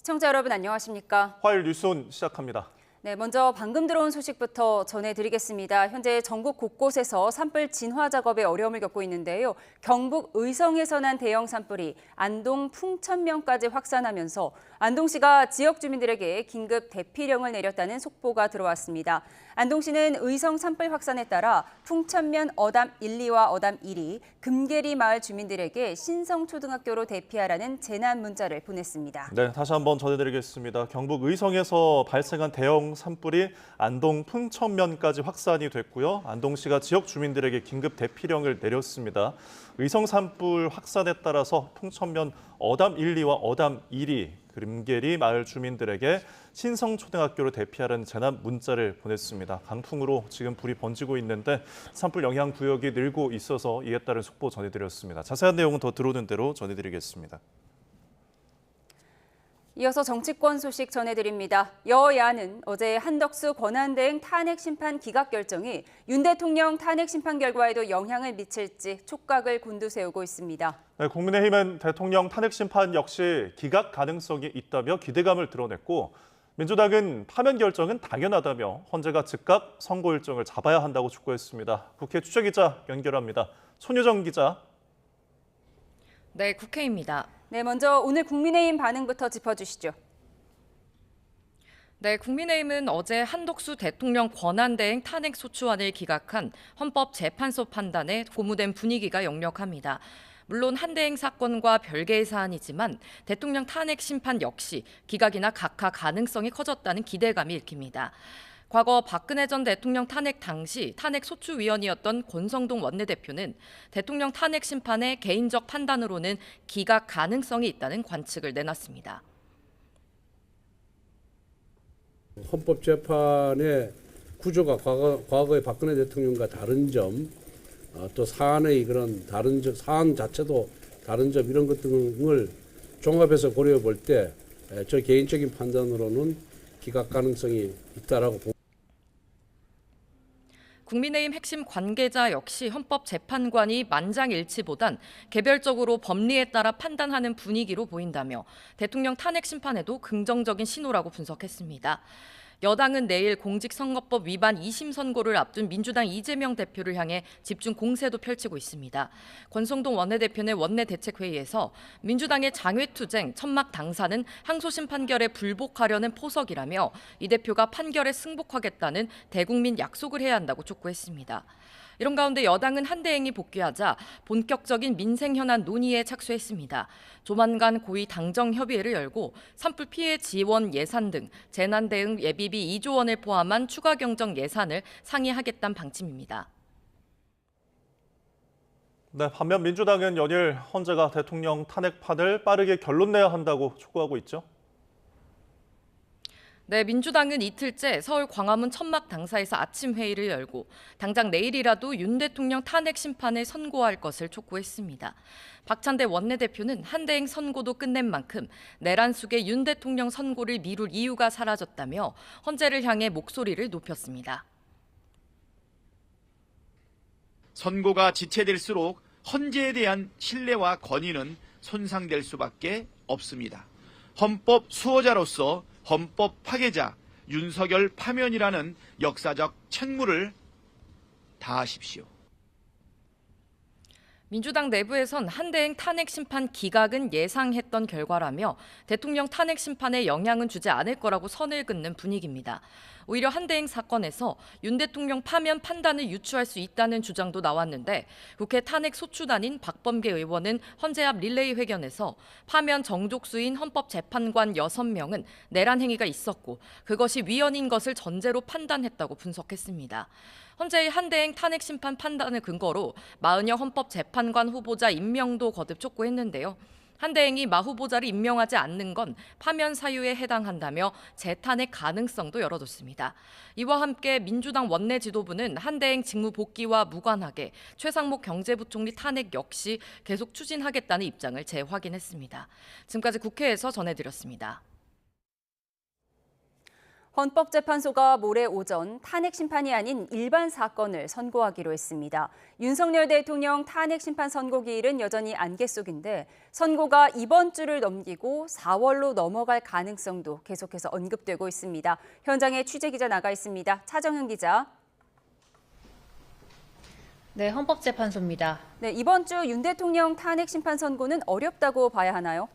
시청자 여러분 안녕하십니까? 화요일 뉴스온 시작합니다. 네, 먼저 방금 들어온 소식부터 전해드리겠습니다. 현재 전국 곳곳에서 산불 진화 작업에 어려움을 겪고 있는데요. 경북 의성에서 난 대형 산불이 안동 풍천면까지 확산하면서 안동시가 지역 주민들에게 긴급 대피령을 내렸다는 속보가 들어왔습니다. 안동시는 의성 산불 확산에 따라 풍천면 어담 1, 2와 어담 1이 금계리 마을 주민들에게 신성초등학교로 대피하라는 재난 문자를 보냈습니다. 네, 다시 한번 전해드리겠습니다. 경북 의성에서 발생한 대형 산불이 안동 풍천면까지 확산이 됐고요. 안동시가 지역 주민들에게 긴급 대피령을 내렸습니다. 의성 산불 확산에 따라서 풍천면 어담 1, 2와 어담 1이 금계리 마을 주민들에게 신성초등학교로 대피하라는 재난 문자를 보냈습니다. 강풍으로 지금 불이 번지고 있는데 산불 영향 구역이 늘고 있어서 이에 따른 속보 전해드렸습니다. 자세한 내용은 더 들어오는 대로 전해드리겠습니다. 이어서 정치권 소식 전해드립니다. 여야는 어제 한덕수 권한대행 탄핵 심판 기각 결정이 윤 대통령 탄핵 심판 결과에도 영향을 미칠지 촉각을 곤두세우고 있습니다. 네, 국민의힘은 대통령 탄핵 심판 역시 기각 가능성이 있다며 기대감을 드러냈고 민주당은 파면 결정은 당연하다며 헌재가 즉각 선고 일정을 잡아야 한다고 촉구했습니다. 국회 취재기자 연결합니다. 손유정 기자. 네, 국회입니다. 네, 먼저 오늘 국민의힘 반응부터 짚어주시죠. 네, 국민의힘은 어제 한덕수 대통령 권한대행 탄핵 소추안을 기각한 헌법재판소 판단에 고무된 분위기가 역력합니다. 물론 한대행 사건과 별개의 사안이지만 대통령 탄핵 심판 역시 기각이나 각하 가능성이 커졌다는 기대감이 읽힙니다. 과거 박근혜 전 대통령 탄핵 당시 탄핵 소추위원이었던 권성동 원내대표는 대통령 탄핵 심판의 개인적 판단으로는 기각 가능성이 있다는 관측을 내놨습니다. 헌법재판의 구조가 과거의 박근혜 대통령과 다른 점, 또 사안의 그런 다른 점, 사안 자체도 다른 점 이런 것 등을 종합해서 고려해 볼 때 저 개인적인 판단으로는 기각 가능성이 있다라고 봅니다. 국민의힘 핵심 관계자 역시 헌법재판관이 만장일치보단 개별적으로 법리에 따라 판단하는 분위기로 보인다며 대통령 탄핵 심판에도 긍정적인 신호라고 분석했습니다. 여당은 내일 공직선거법 위반 2심 선고를 앞둔 민주당 이재명 대표를 향해 집중 공세도 펼치고 있습니다. 권성동 원내대표는 원내대책회의에서 민주당의 장외투쟁, 천막 당사는 항소심 판결에 불복하려는 포석이라며 이 대표가 판결에 승복하겠다는 대국민 약속을 해야 한다고 촉구했습니다. 이런 가운데 여당은 한대행이 복귀하자 본격적인 민생 현안 논의에 착수했습니다. 조만간 고위 당정 협의회를 열고 산불 피해 지원 예산 등 재난 대응 예비비 2조 원을 포함한 추가 경정 예산을 상의하겠다는 방침입니다. 네, 반면 민주당은 연일 헌재가 대통령 탄핵판을 빠르게 결론 내야 한다고 촉구하고 있죠. 네, 민주당은 이틀째 서울 광화문 천막 당사에서 아침 회의를 열고 당장 내일이라도 윤 대통령 탄핵 심판을 선고할 것을 촉구했습니다. 박찬대 원내대표는 한대행 선고도 끝낸 만큼 내란 속에 윤 대통령 선고를 미룰 이유가 사라졌다며 헌재를 향해 목소리를 높였습니다. 선고가 지체될수록 헌재에 대한 신뢰와 권위는 손상될 수밖에 없습니다. 헌법 수호자로서 헌법 파괴자 윤석열 파면이라는 역사적 책무를 다하십시오. 민주당 내부에선 한대행 탄핵 심판 기각은 예상했던 결과라며 대통령 탄핵 심판에 영향은 주지 않을 거라고 선을 긋는 분위기입니다. 오히려 한대행 사건에서 윤 대통령 파면 판단을 유추할 수 있다는 주장도 나왔는데 국회 탄핵 소추단인 박범계 의원은 헌재 앞 릴레이 회견에서 파면 정족수인 헌법재판관 6명은 내란 행위가 있었고 그것이 위헌인 것을 전제로 판단했다고 분석했습니다. 헌재의 한대행 탄핵 심판 판단을 근거로 마은영 헌법재판관 후보자 임명도 거듭 촉구했는데요. 한대행이 마 후보자를 임명하지 않는 건 파면 사유에 해당한다며 재탄핵 가능성도 열어뒀습니다. 이와 함께 민주당 원내 지도부는 한대행 직무 복귀와 무관하게 최상목 경제부총리 탄핵 역시 계속 추진하겠다는 입장을 재확인했습니다. 지금까지 국회에서 전해드렸습니다. 헌법재판소가 모레 오전 탄핵 심판이 아닌 일반 사건을 선고하기로 했습니다. 윤석열 대통령 탄핵 심판 선고 기일은 여전히 안개 속인데 선고가 이번 주를 넘기고 4월로 넘어갈 가능성도 계속해서 언급되고 있습니다. 현장에 취재기자 나가 있습니다. 차정은 기자. 네, 헌법재판소입니다. 네, 이번 주 윤 대통령 탄핵 심판 선고는 어렵다고 봐야 하나요?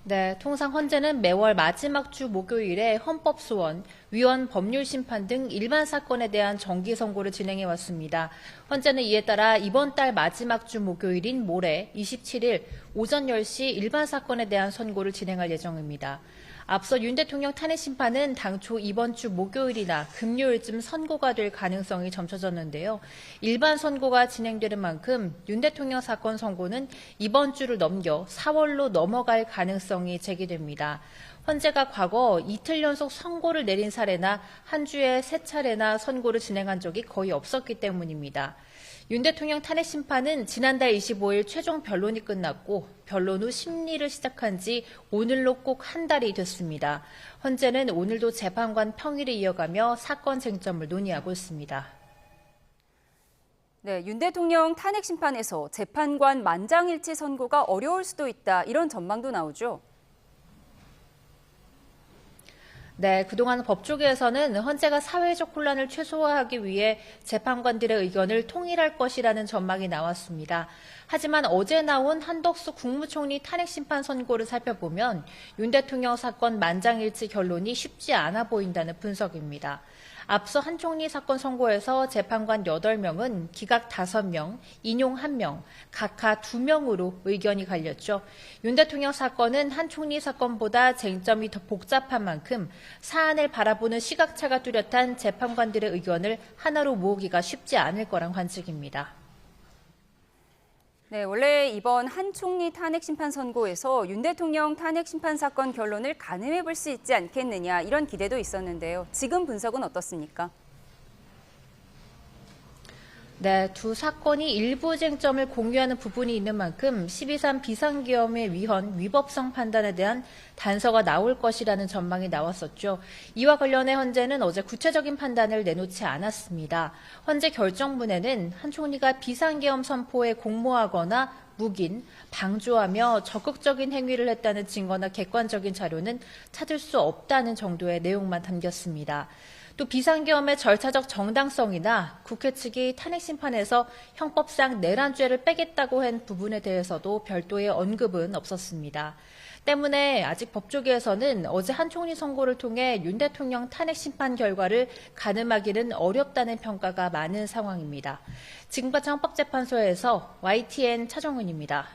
네, 통상 헌재는 매월 마지막 주 목요일에 헌법소원, 위헌 법률심판 등 일반 사건에 대한 정기 선고를 진행해 왔습니다. 헌재는 이에 따라 이번 달 마지막 주 목요일인 모레 27일 오전 10시 일반 사건에 대한 선고를 진행할 예정입니다. 앞서 윤 대통령 탄핵 심판은 당초 이번 주 목요일이나 금요일쯤 선고가 될 가능성이 점쳐졌는데요. 일반 선고가 진행되는 만큼 윤 대통령 사건 선고는 이번 주를 넘겨 4월로 넘어갈 가능성이 제기됩니다. 헌재가 과거 이틀 연속 선고를 내린 사례나 한 주에 3차례나 선고를 진행한 적이 거의 없었기 때문입니다. 윤 대통령 탄핵 심판은 지난달 25일 최종 변론이 끝났고 변론 후 심리를 시작한 지 오늘로 꼭 한 달이 됐습니다. 헌재는 오늘도 재판관 평일을 이어가며 사건 쟁점을 논의하고 있습니다. 네, 윤 대통령 탄핵 심판에서 재판관 만장일치 선고가 어려울 수도 있다, 이런 전망도 나오죠. 네, 그동안 법조계에서는 헌재가 사회적 혼란을 최소화하기 위해 재판관들의 의견을 통일할 것이라는 전망이 나왔습니다. 하지만 어제 나온 한덕수 국무총리 탄핵 심판 선고를 살펴보면 윤 대통령 사건 만장일치 결론이 쉽지 않아 보인다는 분석입니다. 앞서 한 총리 사건 선고에서 재판관 8명은 기각 5명, 인용 1명, 각하 2명으로 의견이 갈렸죠. 윤 대통령 사건은 한 총리 사건보다 쟁점이 더 복잡한 만큼 사안을 바라보는 시각차가 뚜렷한 재판관들의 의견을 하나로 모으기가 쉽지 않을 거란 관측입니다. 네, 원래 이번 한 총리 탄핵 심판 선고에서 윤 대통령 탄핵 심판 사건 결론을 가늠해 볼 수 있지 않겠느냐, 이런 기대도 있었는데요. 지금 분석은 어떻습니까? 네, 두 사건이 일부 쟁점을 공유하는 부분이 있는 만큼 12.3 비상계엄의 위헌, 위법성 판단에 대한 단서가 나올 것이라는 전망이 나왔었죠. 이와 관련해 헌재는 어제 구체적인 판단을 내놓지 않았습니다. 헌재 결정문에는 한 총리가 비상계엄 선포에 공모하거나 묵인, 방조하며 적극적인 행위를 했다는 증거나 객관적인 자료는 찾을 수 없다는 정도의 내용만 담겼습니다. 또 비상계엄의 절차적 정당성이나 국회 측이 탄핵 심판에서 형법상 내란죄를 빼겠다고 한 부분에 대해서도 별도의 언급은 없었습니다. 때문에 아직 법조계에서는 어제 한 총리 선고를 통해 윤 대통령 탄핵 심판 결과를 가늠하기는 어렵다는 평가가 많은 상황입니다. 지금까지 헌법재판소에서 YTN 차정은입니다.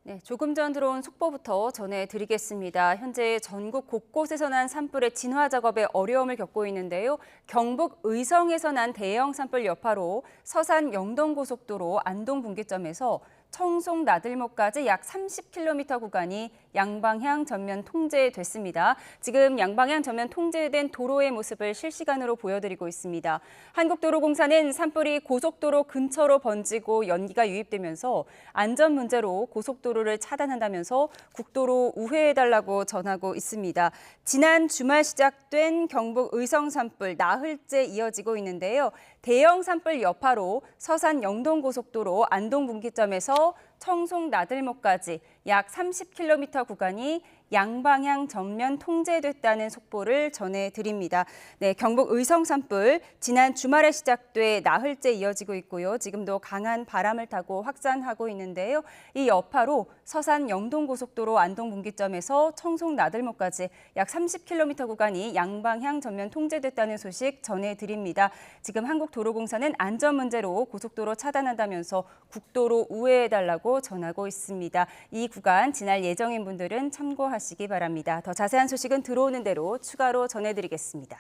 네, 조금 전 들어온 속보부터 전해드리겠습니다. 현재 전국 곳곳에서 난 산불의 진화 작업에 어려움을 겪고 있는데요. 경북 의성에서 난 대형 산불 여파로 서산 영동고속도로 안동 분기점에서 청송 나들목까지 약 30km 구간이 양방향 전면 통제됐습니다. 지금 양방향 전면 통제된 도로의 모습을 실시간으로 보여드리고 있습니다. 한국도로공사는 산불이 고속도로 근처로 번지고 연기가 유입되면서 안전 문제로 고속도로를 차단한다면서 국도로 우회해달라고 전하고 있습니다. 지난 주말 시작된 경북 의성 산불 나흘째 이어지고 있는데요. 대형 산불 여파로 서산 영동고속도로 안동 분기점에서 청송 나들목까지 약 30km 구간이 양방향 전면 통제됐다는 속보를 전해드립니다. 네, 경북 의성 산불 지난 주말에 시작돼 나흘째 이어지고 있고요. 지금도 강한 바람을 타고 확산하고 있는데요. 이 여파로 서산 영동고속도로 안동 분기점에서 청송 나들목까지 약 30km 구간이 양방향 전면 통제됐다는 소식 전해드립니다. 지금 한국도로공사는 안전 문제로 고속도로 차단한다면서 국도로 우회해달라고 전하고 있습니다. 이 구간 지날 예정인 분들은 참고하시기 바랍니다. 더 자세한 소식은 들어오는 대로 추가로 전해드리겠습니다.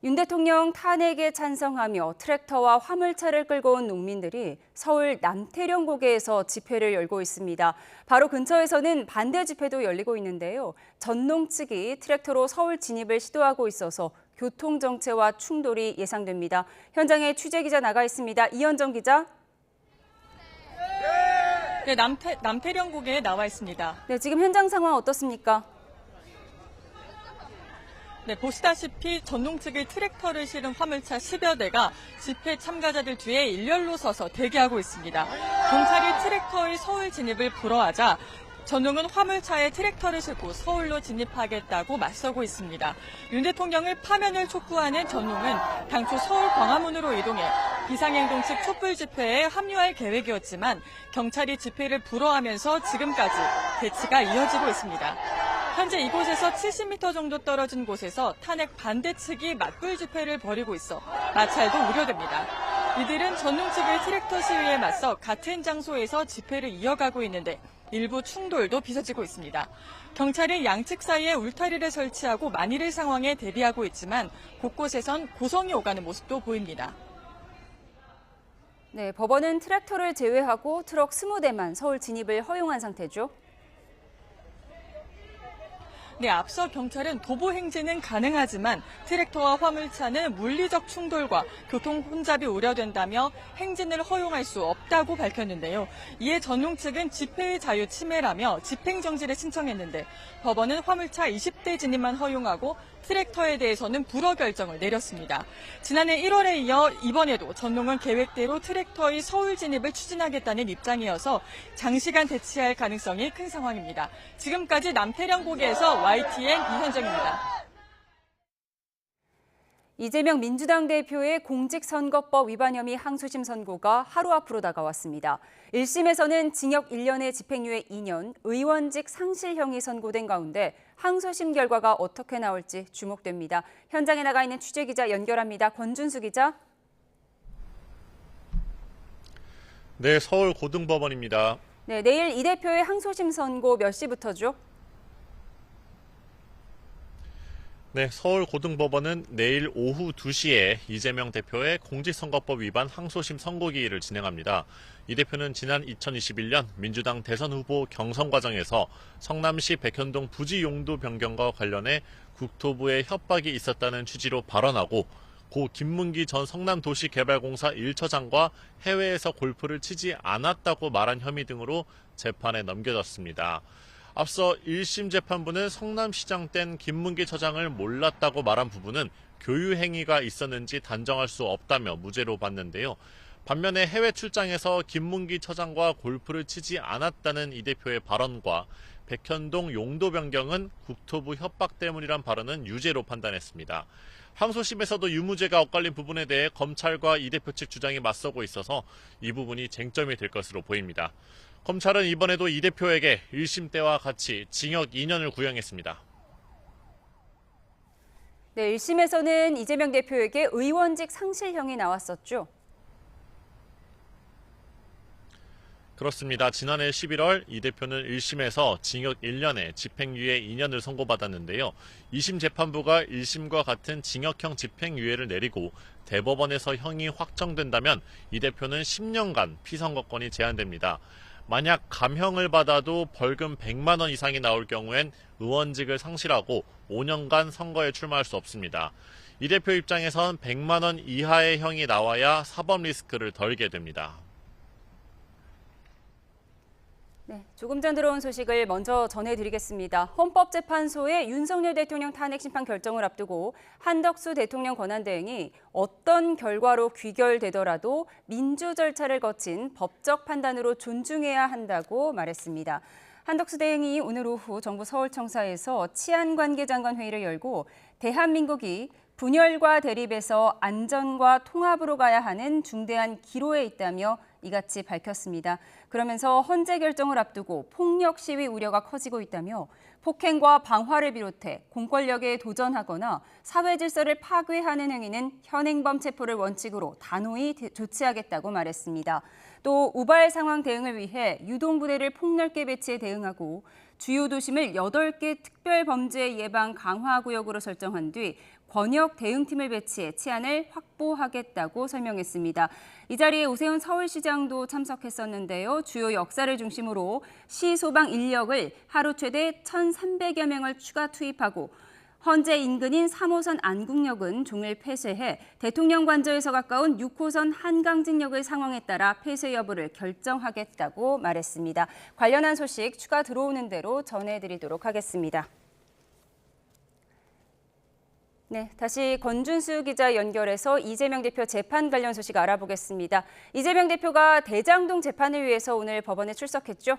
윤 대통령 탄핵에 찬성하며 트랙터와 화물차를 끌고 온 농민들이 서울 남태령 고개에서 집회를 열고 있습니다. 바로 근처에서는 반대 집회도 열리고 있는데요. 전농 측이 트랙터로 서울 진입을 시도하고 있어서 교통정체와 충돌이 예상됩니다. 현장에 취재기자 나가 있습니다. 이현정 기자. 네, 남태령국에 나와 있습니다. 네, 지금 현장 상황 어떻습니까? 네, 보시다시피 전농 측의 트랙터를 실은 화물차 10여 대가 집회 참가자들 뒤에 일렬로 서서 대기하고 있습니다. 경찰이 트랙터의 서울 진입을 불허하자 전농은 화물차에 트랙터를 싣고 서울로 진입하겠다고 맞서고 있습니다. 윤 대통령을 파면을 촉구하는 전농은 당초 서울 광화문으로 이동해 비상행동 측 촛불 집회에 합류할 계획이었지만 경찰이 집회를 불허하면서 지금까지 대치가 이어지고 있습니다. 현재 이곳에서 70m 정도 떨어진 곳에서 탄핵 반대 측이 맞불 집회를 벌이고 있어 마찰도 우려됩니다. 이들은 전농 측의 트랙터 시위에 맞서 같은 장소에서 집회를 이어가고 있는데 일부 충돌도 빚어지고 있습니다. 경찰이 양측 사이에 울타리를 설치하고 만일의 상황에 대비하고 있지만 곳곳에선 고성이 오가는 모습도 보입니다. 네, 법원은 트랙터를 제외하고 트럭 20대만 서울 진입을 허용한 상태죠. 네, 앞서 경찰은 도보 행진은 가능하지만 트랙터와 화물차는 물리적 충돌과 교통 혼잡이 우려된다며 행진을 허용할 수 없다고 밝혔는데요. 이에 전농 측은 집회의 자유 침해라며 집행정지를 신청했는데 법원은 화물차 20대 진입만 허용하고 트랙터에 대해서는 불허 결정을 내렸습니다. 지난해 1월에 이어 이번에도 전농은 계획대로 트랙터의 서울 진입을 추진하겠다는 입장이어서 장시간 대치할 가능성이 큰 상황입니다. 지금까지 남태령고개에서 YTN 이현정입니다. 이재명 민주당 대표의 공직선거법 위반 혐의 항소심 선고가 하루 앞으로 다가왔습니다. 1심에서는 징역 1년에 집행유예 2년, 의원직 상실형이 선고된 가운데 항소심 결과가 어떻게 나올지 주목됩니다. 현장에 나가 있는 취재기자 연결합니다. 권준수 기자. 네, 서울 고등법원입니다. 네, 내일 이 대표의 항소심 선고 몇 시부터죠? 네, 서울 고등법원은 내일 오후 2시에 이재명 대표의 공직선거법 위반 항소심 선고기일을 진행합니다. 이 대표는 지난 2021년 민주당 대선 후보 경선 과정에서 성남시 백현동 부지 용도 변경과 관련해 국토부의 협박이 있었다는 취지로 발언하고 고 김문기 전 성남도시개발공사 1처장과 해외에서 골프를 치지 않았다고 말한 혐의 등으로 재판에 넘겨졌습니다. 앞서 1심 재판부는 성남시장 땐 김문기 처장을 몰랐다고 말한 부분은 교유행위가 있었는지 단정할 수 없다며 무죄로 봤는데요. 반면에 해외 출장에서 김문기 처장과 골프를 치지 않았다는 이 대표의 발언과 백현동 용도 변경은 국토부 협박 때문이란 발언은 유죄로 판단했습니다. 항소심에서도 유무죄가 엇갈린 부분에 대해 검찰과 이 대표 측 주장이 맞서고 있어서 이 부분이 쟁점이 될 것으로 보입니다. 검찰은 이번에도 이 대표에게 1심 때와 같이 징역 2년을 구형했습니다. 네, 1심에서는 이재명 대표에게 의원직 상실형이 나왔었죠. 그렇습니다. 지난해 11월 이 대표는 1심에서 징역 1년에 집행유예 2년을 선고받았는데요. 2심 재판부가 1심과 같은 징역형 집행유예를 내리고 대법원에서 형이 확정된다면 이 대표는 10년간 피선거권이 제한됩니다. 만약 감형을 받아도 벌금 100만 원 이상이 나올 경우엔 의원직을 상실하고 5년간 선거에 출마할 수 없습니다. 이 대표 입장에선 100만 원 이하의 형이 나와야 사법 리스크를 덜게 됩니다. 네, 조금 전 들어온 소식을 먼저 전해드리겠습니다. 헌법재판소의 윤석열 대통령 탄핵 심판 결정을 앞두고 한덕수 대통령 권한대행이 어떤 결과로 귀결되더라도 민주 절차를 거친 법적 판단으로 존중해야 한다고 말했습니다. 한덕수 대행이 오늘 오후 정부 서울청사에서 치안관계장관 회의를 열고 대한민국이 분열과 대립에서 안전과 통합으로 가야 하는 중대한 기로에 있다며 이같이 밝혔습니다. 그러면서 헌재 결정을 앞두고 폭력 시위 우려가 커지고 있다며 폭행과 방화를 비롯해 공권력에 도전하거나 사회 질서를 파괴하는 행위는 현행범 체포를 원칙으로 단호히 조치하겠다고 말했습니다. 또 우발 상황 대응을 위해 유동부대를 폭넓게 배치해 대응하고 주요 도심을 8개 특별범죄 예방 강화 구역으로 설정한 뒤 권역 대응팀을 배치해 치안을 확보하겠다고 설명했습니다. 이 자리에 오세훈 서울시장도 참석했었는데요. 주요 역사를 중심으로 시 소방 인력을 하루 최대 1,300여 명을 추가 투입하고 헌재 인근인 3호선 안국역은 종일 폐쇄해 대통령 관저에서 가까운 6호선 한강진역의 상황에 따라 폐쇄 여부를 결정하겠다고 말했습니다. 관련한 소식 추가 들어오는 대로 전해드리도록 하겠습니다. 네, 다시 권준수 기자 연결해서 이재명 대표 재판 관련 소식 알아보겠습니다. 이재명 대표가 대장동 재판을 위해서 오늘 법원에 출석했죠?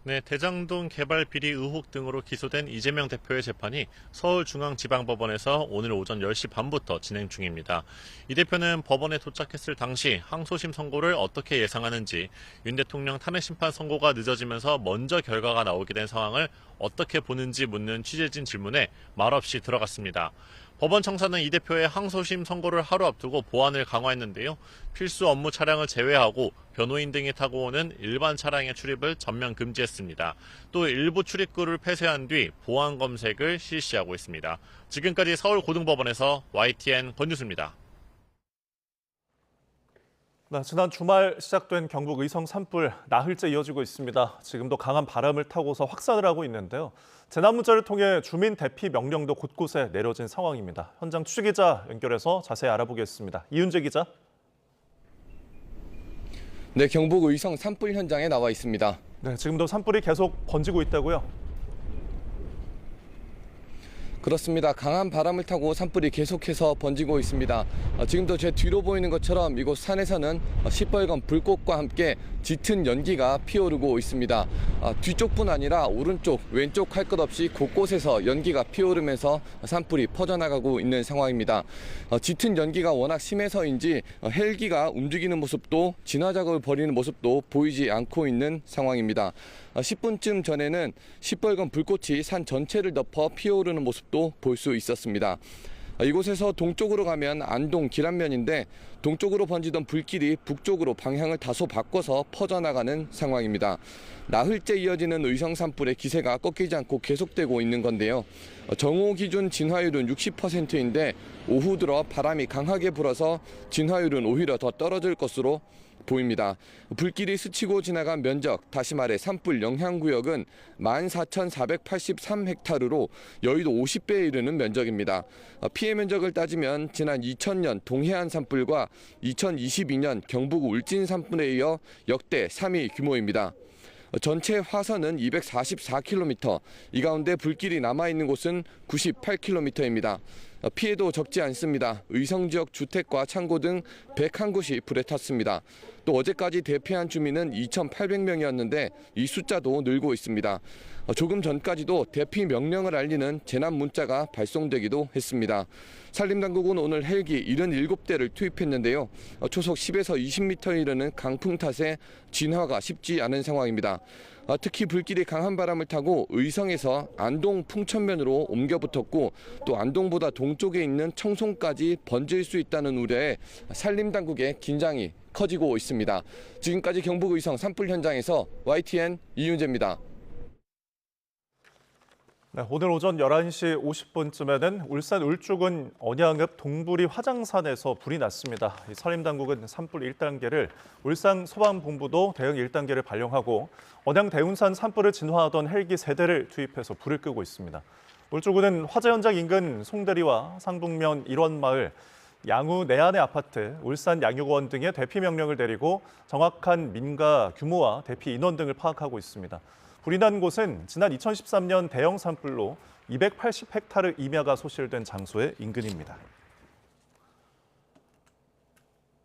네, 대장동 개발 비리 의혹 등으로 기소된 이재명 대표의 재판이 서울중앙지방법원에서 오늘 오전 10시 반부터 진행 중입니다. 이 대표는 법원에 도착했을 당시 항소심 선고를 어떻게 예상하는지, 윤 대통령 탄핵심판 선고가 늦어지면서 먼저 결과가 나오게 된 상황을 어떻게 보는지 묻는 취재진 질문에 말없이 들어갔습니다. 법원 청사는 이 대표의 항소심 선고를 하루 앞두고 보안을 강화했는데요. 필수 업무 차량을 제외하고 변호인 등이 타고 오는 일반 차량의 출입을 전면 금지했습니다. 또 일부 출입구를 폐쇄한 뒤 보안 검색을 실시하고 있습니다. 지금까지 서울고등법원에서 YTN 권유수입니다. 지난 주말 시작된 경북 의성 산불 나흘째 이어지고 있습니다. 지금도 강한 바람을 타고서 확산을 하고 있는데요. 재난문자를 통해 주민 대피 명령도 곳곳에 내려진 상황입니다. 현장 취재기자 연결해서 자세히 알아보겠습니다. 이윤재 기자. 네, 경북 의성 산불 현장에 나와 있습니다. 네, 지금도 산불이 계속 번지고 있다고요? 그렇습니다. 강한 바람을 타고 산불이 계속해서 번지고 있습니다. 지금도 제 뒤로 보이는 것처럼 이곳 산에서는 시뻘건 불꽃과 함께 짙은 연기가 피오르고 있습니다. 뒤쪽뿐 아니라 오른쪽, 왼쪽 할 것 없이 곳곳에서 연기가 피오르면서 산불이 퍼져나가고 있는 상황입니다. 짙은 연기가 워낙 심해서인지 헬기가 움직이는 모습도 진화 작업을 벌이는 모습도 보이지 않고 있는 상황입니다. 10분쯤 전에는 시뻘건 불꽃이 산 전체를 덮어 피어오르는 모습도 볼 수 있었습니다. 이곳에서 동쪽으로 가면 안동 길안면인데 동쪽으로 번지던 불길이 북쪽으로 방향을 다소 바꿔서 퍼져나가는 상황입니다. 나흘째 이어지는 의성 산불의 기세가 꺾이지 않고 계속되고 있는 건데요. 정오 기준 진화율은 60%인데 오후 들어 바람이 강하게 불어서 진화율은 오히려 더 떨어질 것으로 보입니다. 불길이 스치고 지나간 면적, 다시 말해 산불 영향구역은 14,483헥타르로 여의도 50배에 이르는 면적입니다. 피해 면적을 따지면 지난 2000년 동해안 산불과 2022년 경북 울진 산불에 이어 역대 3위 규모입니다. 전체 화선은 244km, 이 가운데 불길이 남아있는 곳은 98km입니다. 피해도 적지 않습니다. 의성 지역 주택과 창고 등 101곳이 불에 탔습니다. 또 어제까지 대피한 주민은 2,800명이었는데 이 숫자도 늘고 있습니다. 조금 전까지도 대피 명령을 알리는 재난 문자가 발송되기도 했습니다. 산림당국은 오늘 헬기 77대를 투입했는데요. 초속 10에서 20m에 이르는 강풍 탓에 진화가 쉽지 않은 상황입니다. 특히 불길이 강한 바람을 타고 의성에서 안동 풍천면으로 옮겨 붙었고 또 안동보다 동쪽에 있는 청송까지 번질 수 있다는 우려에 산림당국의 긴장이 커지고 있습니다. 지금까지 경북 의성 산불 현장에서 YTN 이윤재입니다. 네, 오늘 오전 11시 50분쯤에는 울산 울주군 언양읍 동부리 화장산에서 불이 났습니다. 산림당국은 산불 1단계를, 울산 소방본부도 대응 1단계를 발령하고 언양 대운산 산불을 진화하던 헬기 3대를 투입해서 불을 끄고 있습니다. 울주군은 화재 현장 인근 송대리와 상북면 일원마을, 양우 내안의 아파트, 울산 양육원 등의 대피 명령을 내리고 정확한 민가 규모와 대피 인원 등을 파악하고 있습니다. 불이 난 곳은 지난 2013년 대형 산불로 280헥타르 임야가 소실된 장소의 인근입니다.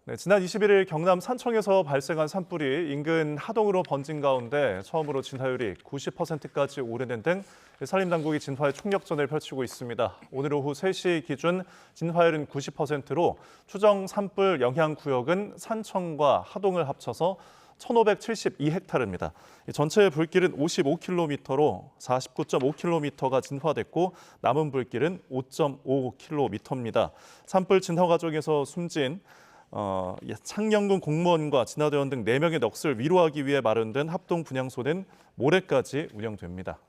네, 지난 21일 경남 산청에서 발생한 산불이 인근 하동으로 번진 가운데 처음으로 진화율이 90%까지 오르는 등 산림당국이 진화에 총력전을 펼치고 있습니다. 오늘 오후 3시 기준 진화율은 90%로 추정 산불 영향 구역은 산청과 하동을 합쳐서 1,572헥타르입니다. 전체 불길은 55km로 49.5km가 진화됐고 남은 불길은 5.5km입니다. 산불 진화 과정에서 숨진 창녕군 공무원과 진화대원 등 4명의 넋을 위로하기 위해 마련된 합동 분향소는 모레까지 운영됩니다.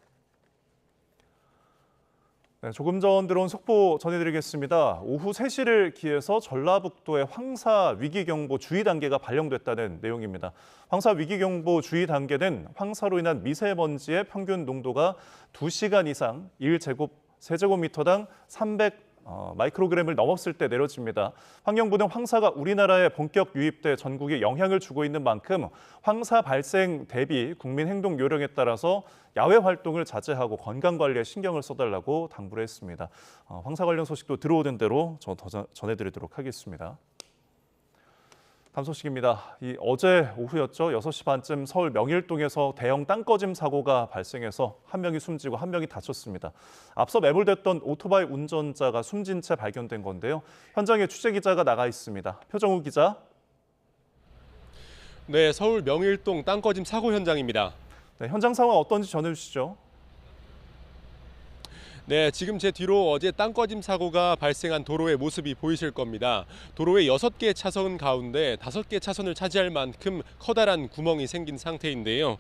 네, 조금 전 들어온 속보 전해드리겠습니다. 오후 3시를 기해서 전라북도에 황사 위기경보 주의 단계가 발령됐다는 내용입니다. 황사 위기경보 주의 단계는 황사로 인한 미세먼지의 평균 농도가 2시간 이상 1세제곱미터당 300 마이크로그램을 넘었을 때 내려집니다. 환경부는 황사가 우리나라에 본격 유입돼 전국에 영향을 주고 있는 만큼 황사 발생 대비 국민 행동 요령에 따라서 야외 활동을 자제하고 건강 관리에 신경을 써달라고 당부를 했습니다. 황사 관련 소식도 들어오는 대로 전해드리도록 하겠습니다. 다음 소식입니다. 어제 오후였죠. 6시 반쯤 서울 명일동에서 대형 땅꺼짐 사고가 발생해서 한 명이 숨지고 한 명이 다쳤습니다. 앞서 매몰됐던 오토바이 운전자가 숨진 채 발견된 건데요. 현장에 취재기자가 나가 있습니다. 표정우 기자. 네, 서울 명일동 땅꺼짐 사고 현장입니다. 네, 현장 상황 어떤지 전해주시죠. 네, 지금 제 뒤로 어제 땅꺼짐 사고가 발생한 도로의 모습이 보이실 겁니다. 도로의 6개 차선 가운데 5개 차선을 차지할 만큼 커다란 구멍이 생긴 상태인데요.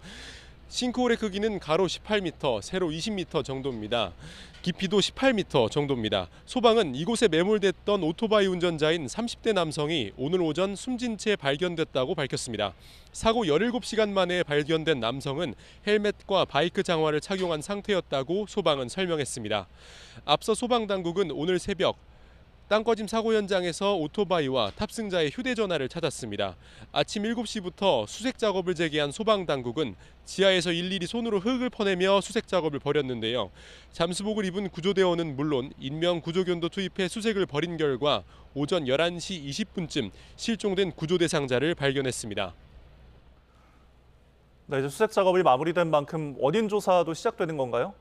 싱크홀의 크기는 가로 18m, 세로 20m 정도입니다. 깊이도 18m 정도입니다. 소방은 이곳에 매몰됐던 오토바이 운전자인 30대 남성이 오늘 오전 숨진 채 발견됐다고 밝혔습니다. 사고 17시간 만에 발견된 남성은 헬멧과 바이크 장화를 착용한 상태였다고 소방은 설명했습니다. 앞서 소방당국은 오늘 새벽 땅꺼짐 사고 현장에서 오토바이와 탑승자의 휴대전화를 찾았습니다. 아침 7시부터 수색 작업을 재개한 소방당국은 지하에서 일일이 손으로 흙을 퍼내며 수색 작업을 벌였는데요. 잠수복을 입은 구조대원은 물론 인명구조견도 투입해 수색을 벌인 결과 오전 11시 20분쯤 실종된 구조 대상자를 발견했습니다. 네, 이제 수색 작업이 마무리된 만큼 원인 조사도 시작되는 건가요?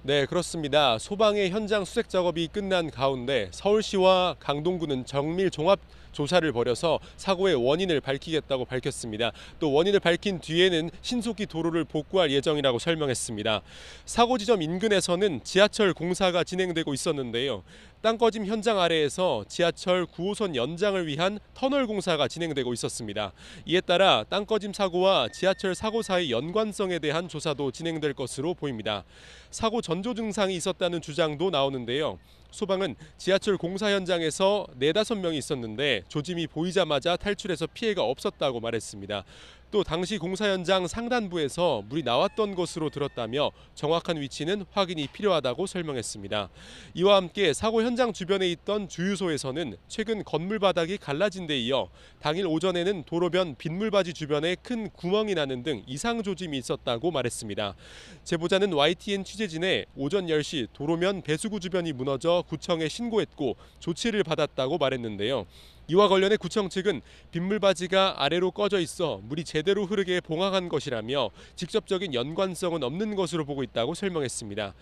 네, 그렇습니다. 소방의 현장 수색 작업이 끝난 가운데 서울시와 강동구는 정밀 종합 조사를 벌여서 사고의 원인을 밝히겠다고 밝혔습니다. 또 원인을 밝힌 뒤에는 신속히 도로를 복구할 예정이라고 설명했습니다. 사고 지점 인근에서는 지하철 공사가 진행되고 있었는데요. 땅꺼짐 현장 아래에서 지하철 9호선 연장을 위한 터널 공사가 진행되고 있었습니다. 이에 따라 땅꺼짐 사고와 지하철 사고 사이 연관성에 대한 조사도 진행될 것으로 보입니다. 사고 전조 증상이 있었다는 주장도 나오는데요. 소방은 지하철 공사 현장에서 4-5명이 있었는데 조짐이 보이자마자 탈출해서 피해가 없었다고 말했습니다. 또 당시 공사 현장 상단부에서 물이 나왔던 것으로 들었다며 정확한 위치는 확인이 필요하다고 설명했습니다. 이와 함께 사고 현장 주변에 있던 주유소에서는 최근 건물 바닥이 갈라진 데 이어 당일 오전에는 도로변 빗물바지 주변에 큰 구멍이 나는 등 이상 조짐이 있었다고 말했습니다. 제보자는 YTN 취재진에 오전 10시 도로면 배수구 주변이 무너져 구청에 신고했고 조치를 받았다고 말했는데요. 이와 관련해 구청 측은 빗물바지가 아래로 꺼져 있어 물이 제대로 흐르게 봉합한 것이라며 직접적인 연관성은 없는 것으로 보고 있다고 설명했습니다.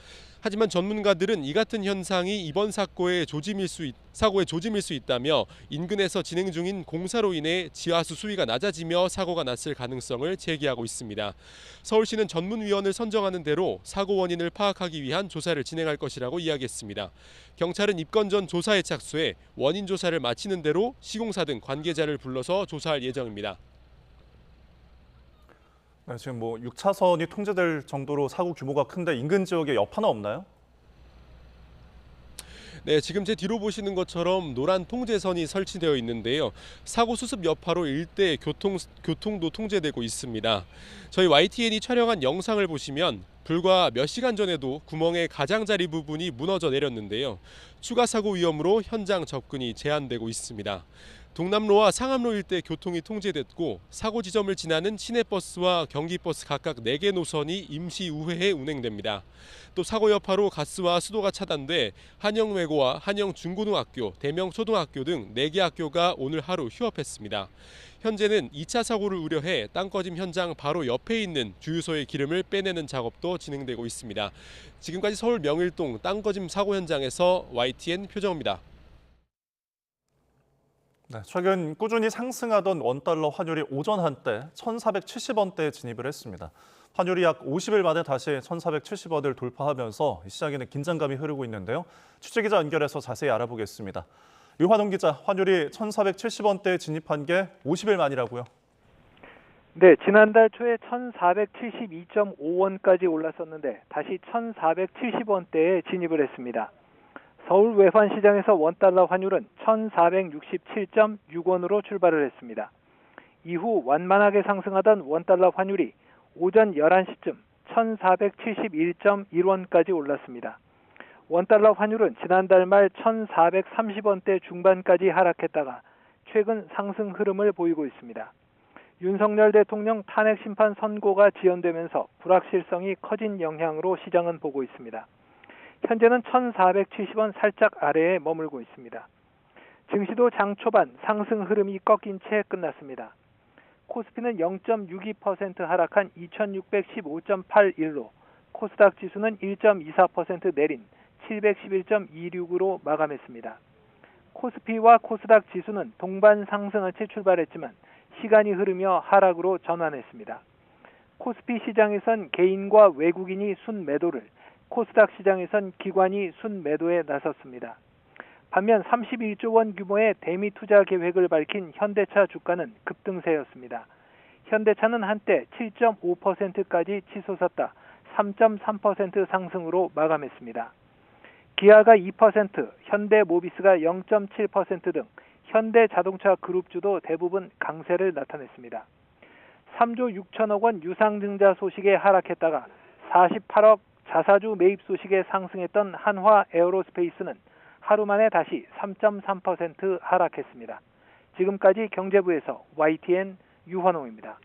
하지만 전문가들은 이 같은 현상이 이번 사고의 조짐일 수 있다며 인근에서 진행 중인 공사로 인해 지하수 수위가 낮아지며 사고가 났을 가능성을 제기하고 있습니다. 서울시는 전문위원을 선정하는 대로 사고 원인을 파악하기 위한 조사를 진행할 것이라고 이야기했습니다. 경찰은 입건 전 조사에 착수해 원인 조사를 마치는 대로 시공사 등 관계자를 불러서 조사할 예정입니다. 네, 지금 6차선이 통제될 정도로 사고 규모가 큰데 인근 지역에 여파는 없나요? 네, 지금 제 뒤로 보시는 것처럼 노란 통제선이 설치되어 있는데요. 사고 수습 여파로 일대 교통도 통제되고 있습니다. 저희 YTN이 촬영한 영상을 보시면 불과 몇 시간 전에도 구멍의 가장자리 부분이 무너져 내렸는데요. 추가 사고 위험으로 현장 접근이 제한되고 있습니다. 동남로와 상암로 일대 교통이 통제됐고 사고 지점을 지나는 시내버스와 경기버스 각각 4개 노선이 임시 우회해 운행됩니다. 또 사고 여파로 가스와 수도가 차단돼 한영외고와 한영중고등학교, 대명초등학교 등 4개 학교가 오늘 하루 휴업했습니다. 현재는 2차 사고를 우려해 땅꺼짐 현장 바로 옆에 있는 주유소의 기름을 빼내는 작업도 진행되고 있습니다. 지금까지 서울 명일동 땅꺼짐 사고 현장에서 YTN 표정입니다. 네, 최근 꾸준히 상승하던 원달러 환율이 오전 한때 1,470원대에 진입을 했습니다. 환율이 약 50일 만에 다시 1,470원을 돌파하면서 시장에는 긴장감이 흐르고 있는데요. 취재기자 연결해서 자세히 알아보겠습니다. 유환웅 기자, 환율이 1,470원대에 진입한 게 50일 만이라고요? 네, 지난달 초에 1,472.5원까지 올랐었는데 다시 1,470원대에 진입을 했습니다. 서울 외환시장에서 원달러 환율은 1,467.6원으로 출발을 했습니다. 이후 완만하게 상승하던 원달러 환율이 오전 11시쯤 1,471.1원까지 올랐습니다. 원달러 환율은 지난달 말 1,430원대 중반까지 하락했다가 최근 상승 흐름을 보이고 있습니다. 윤석열 대통령 탄핵 심판 선고가 지연되면서 불확실성이 커진 영향으로 시장은 보고 있습니다. 현재는 1,470원 살짝 아래에 머물고 있습니다. 증시도 장 초반 상승 흐름이 꺾인 채 끝났습니다. 코스피는 0.62% 하락한 2,615.81로, 코스닥 지수는 1.24% 내린 711.26으로 마감했습니다. 코스피와 코스닥 지수는 동반 상승한 채 출발했지만 시간이 흐르며 하락으로 전환했습니다. 코스피 시장에선 개인과 외국인이 순매도를, 코스닥 시장에선 기관이 순매도에 나섰습니다. 반면 31조 원 규모의 대미 투자 계획을 밝힌 현대차 주가는 급등세였습니다. 현대차는 한때 7.5%까지 치솟았다 3.3% 상승으로 마감했습니다. 기아가 2%, 현대모비스가 0.7% 등 현대자동차 그룹주도 대부분 강세를 나타냈습니다. 3조 6천억 원 유상증자 소식에 하락했다가 48억 자사주 매입 소식에 상승했던 한화 에어로스페이스는 하루 만에 다시 3.3% 하락했습니다. 지금까지 경제부에서 YTN 유환홍입니다.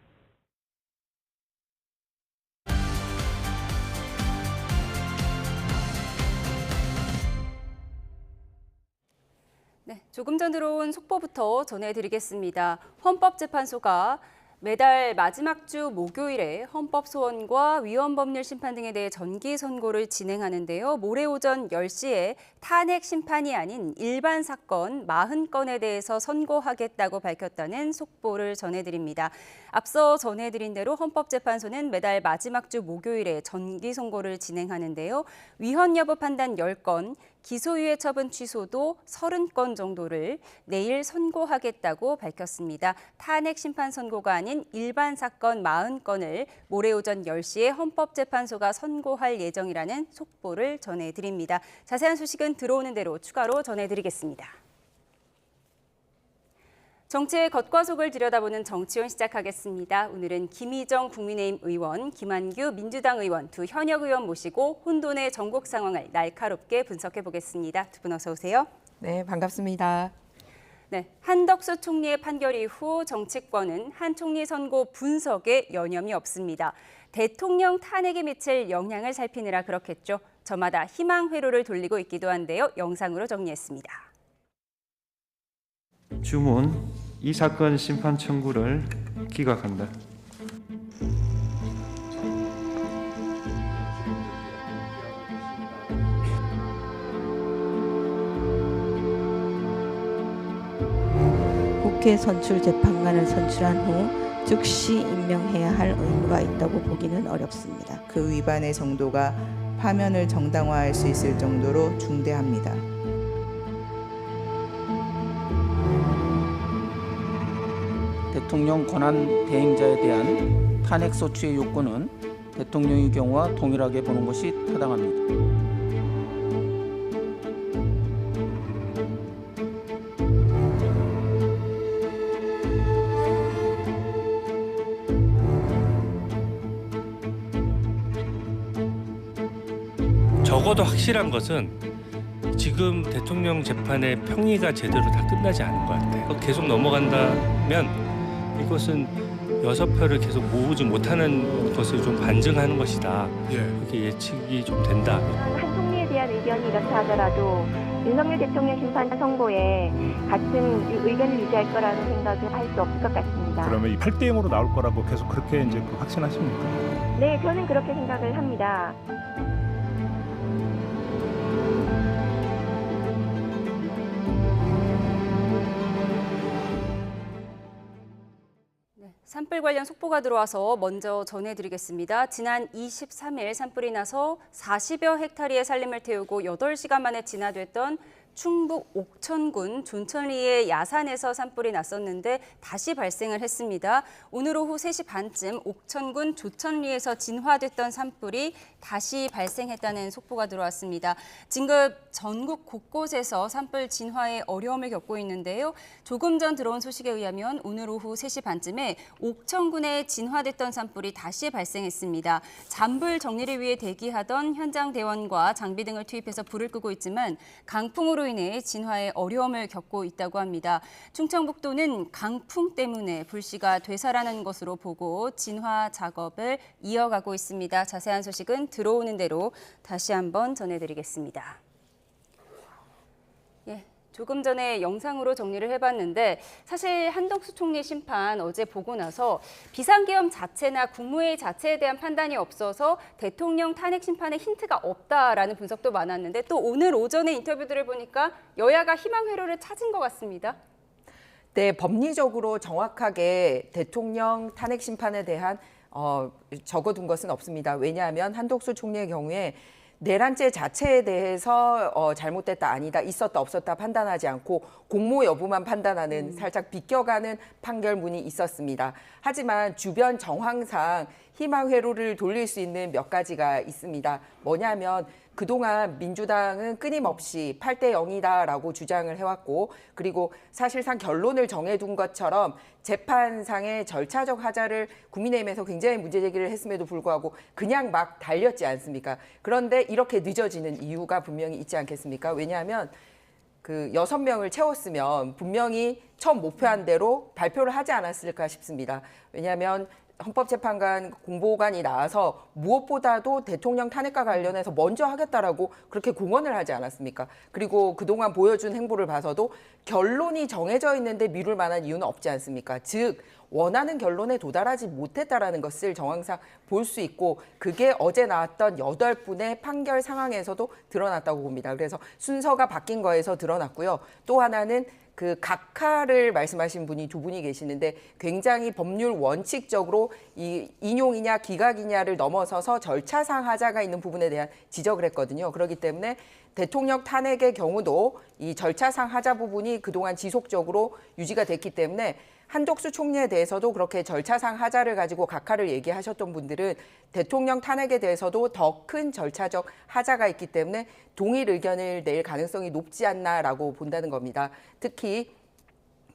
네, 조금 전 들어온 속보부터 전해드리겠습니다. 헌법재판소가 매달 마지막 주 목요일에 헌법소원과 위헌법률 심판 등에 대해 정기 선고를 진행하는데요. 모레 오전 10시에 탄핵 심판이 아닌 일반 사건 40건에 대해서 선고하겠다고 밝혔다는 속보를 전해드립니다. 앞서 전해드린 대로 헌법재판소는 매달 마지막 주 목요일에 정기 선고를 진행하는데요. 위헌 여부 판단 10건, 기소유예 처분 취소도 30건 정도를 내일 선고하겠다고 밝혔습니다. 탄핵 심판 선고가 아닌 일반 사건 40건을 모레 오전 10시에 헌법재판소가 선고할 예정이라는 속보를 전해드립니다. 자세한 소식은 들어오는 대로 추가로 전해드리겠습니다. 정치의 겉과 속을 들여다보는 정치원 시작하겠습니다. 오늘은 김희정 국민의힘 의원, 김한규 민주당 의원, 두 현역 의원 모시고 혼돈의 전국 상황을 날카롭게 분석해 보겠습니다. 두 분 어서 오세요. 네, 반갑습니다. 네, 한덕수 총리의 판결 이후 정치권은 한 총리 선고 분석에 여념이 없습니다. 대통령 탄핵에 미칠 영향을 살피느라 그렇겠죠. 저마다 희망 회로를 돌리고 있기도 한데요. 영상으로 정리했습니다. 주문, 이 사건 심판 청구를 기각한다. 국회 선출 재판관을 선출한 후 즉시 임명해야 할 의무가 있다고 보기는 어렵습니다. 그 위반의 정도가 파면을 정당화할 수 있을 정도로 중대합니다. 대통령 권한 대행자에 대한 탄핵 소추의 요건은 대통령의 경우와 동일하게 보는 것이 타당합니다. 적어도 확실한 것은 지금 대통령 재판의 평의가 제대로 다 끝나지 않은 것 같아요. 계속 넘어간다면 이것은 6표를 계속 모으지 못하는 것을 좀 반증하는 것이다. 그렇게 예측이 좀 된다. 한 총리에 대한 의견이 이렇다 하더라도 윤석열 대통령 심판 선고에 같은 의견을 유지할 거라는 생각을 할 수 없을 것 같습니다. 그러면 이 8대 0으로 나올 거라고 계속 그렇게 이제 확신하십니까? 네, 저는 그렇게 생각을 합니다. 산불 관련 속보가 들어와서 먼저 전해드리겠습니다. 지난 23일 산불이 나서 40여 헥타리의 산림을 태우고 8시간 만에 진화됐던 충북 옥천군 존천리의 야산에서 산불이 났었는데 다시 발생을 했습니다. 오늘 오후 3시 반쯤 옥천군 조천리에서 진화됐던 산불이 다시 발생했다는 속보가 들어왔습니다. 진급 전국 곳곳에서 산불 진화에 어려움을 겪고 있는데요. 조금 전 들어온 소식에 의하면 오늘 오후 3시 반쯤에 옥천군에 진화됐던 산불이 다시 발생했습니다. 잔불 정리를 위해 대기하던 현장 대원과 장비 등을 투입해서 불을 끄고 있지만 강풍으로 인해 진화에 어려움을 겪고 있다고 합니다. 충청북도는 강풍 때문에 불씨가 되살아난 것으로 보고 진화 작업을 이어가고 있습니다. 자세한 소식은 들어오는 대로 다시 한번 전해드리겠습니다. 조금 전에 영상으로 정리를 해봤는데 사실 한덕수 총리 심판 어제 보고 나서 비상계엄 자체나 국무회의 자체에 대한 판단이 없어서 대통령 탄핵 심판에 힌트가 없다라는 분석도 많았는데 또 오늘 오전에 인터뷰들을 보니까 여야가 희망 회로를 찾은 것 같습니다. 네, 법리적으로 정확하게 대통령 탄핵 심판에 대한 적어둔 것은 없습니다. 왜냐하면 한덕수 총리의 경우에 내란죄 자체에 대해서 잘못됐다 아니다 있었다 없었다 판단하지 않고 공모 여부만 판단하는 살짝 비껴가는 판결문이 있었습니다. 하지만 주변 정황상 희망 회로를 돌릴 수 있는 몇 가지가 있습니다. 뭐냐면 그동안 민주당은 끊임없이 8대 0이다라고 주장을 해왔고 그리고 사실상 결론을 정해둔 것처럼 재판상의 절차적 하자를 국민의힘에서 굉장히 문제 제기를 했음에도 불구하고 그냥 막 달렸지 않습니까? 그런데 이렇게 늦어지는 이유가 분명히 있지 않겠습니까? 왜냐하면 그 6명을 채웠으면 분명히 처음 목표한 대로 발표를 하지 않았을까 싶습니다. 왜냐하면 헌법재판관 공보관이 나와서 무엇보다도 대통령 탄핵과 관련해서 먼저 하겠다라고 그렇게 공언을 하지 않았습니까? 그리고 그동안 보여준 행보를 봐서도 결론이 정해져 있는데 미룰 만한 이유는 없지 않습니까? 즉 원하는 결론에 도달하지 못했다라는 것을 정황상 볼 수 있고 그게 어제 나왔던 8분의 판결 상황에서도 드러났다고 봅니다. 그래서 순서가 바뀐 거에서 드러났고요. 또 하나는 그 각하를 말씀하신 분이 2분이 계시는데 굉장히 법률 원칙적으로 이 인용이냐 기각이냐를 넘어서서 절차상 하자가 있는 부분에 대한 지적을 했거든요. 그렇기 때문에 대통령 탄핵의 경우도 이 절차상 하자 부분이 그동안 지속적으로 유지가 됐기 때문에 한덕수 총리에 대해서도 그렇게 절차상 하자를 가지고 각하를 얘기하셨던 분들은 대통령 탄핵에 대해서도 더 큰 절차적 하자가 있기 때문에 동일 의견을 낼 가능성이 높지 않나라고 본다는 겁니다. 특히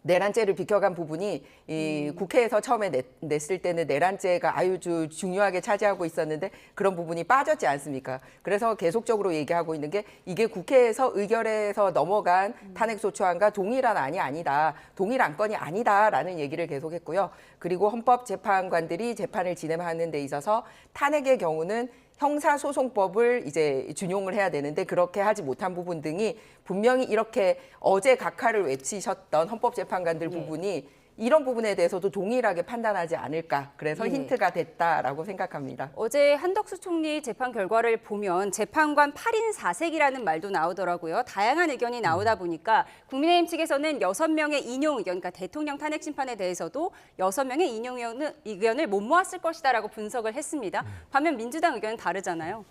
내란죄를 비껴간 부분이 이 국회에서 처음에 냈을 때는 내란죄가 아주 중요하게 차지하고 있었는데 그런 부분이 빠졌지 않습니까? 그래서 계속적으로 얘기하고 있는 게 이게 국회에서 의결해서 넘어간 탄핵소추안과 동일한 안이 아니다. 동일 안건이 아니다라는 얘기를 계속했고요. 그리고 헌법재판관들이 재판을 진행하는 데 있어서 탄핵의 경우는 형사소송법을 이제 준용을 해야 되는데 그렇게 하지 못한 부분 등이 분명히 이렇게 어제 각하를 외치셨던 헌법재판관들 부분이 이런 부분에 대해서도 동일하게 판단하지 않을까. 그래서 힌트가 됐다라고 생각합니다. 어제 한덕수 총리 재판 결과를 보면 재판관 8인 4색이라는 말도 나오더라고요. 다양한 의견이 나오다 보니까 국민의힘 측에서는 6명의 인용 의견, 그러니까 대통령 탄핵 심판에 대해서도 6명의 인용 의견을 못 모았을 것이다라고 분석을 했습니다. 반면 민주당 의견은 다르잖아요.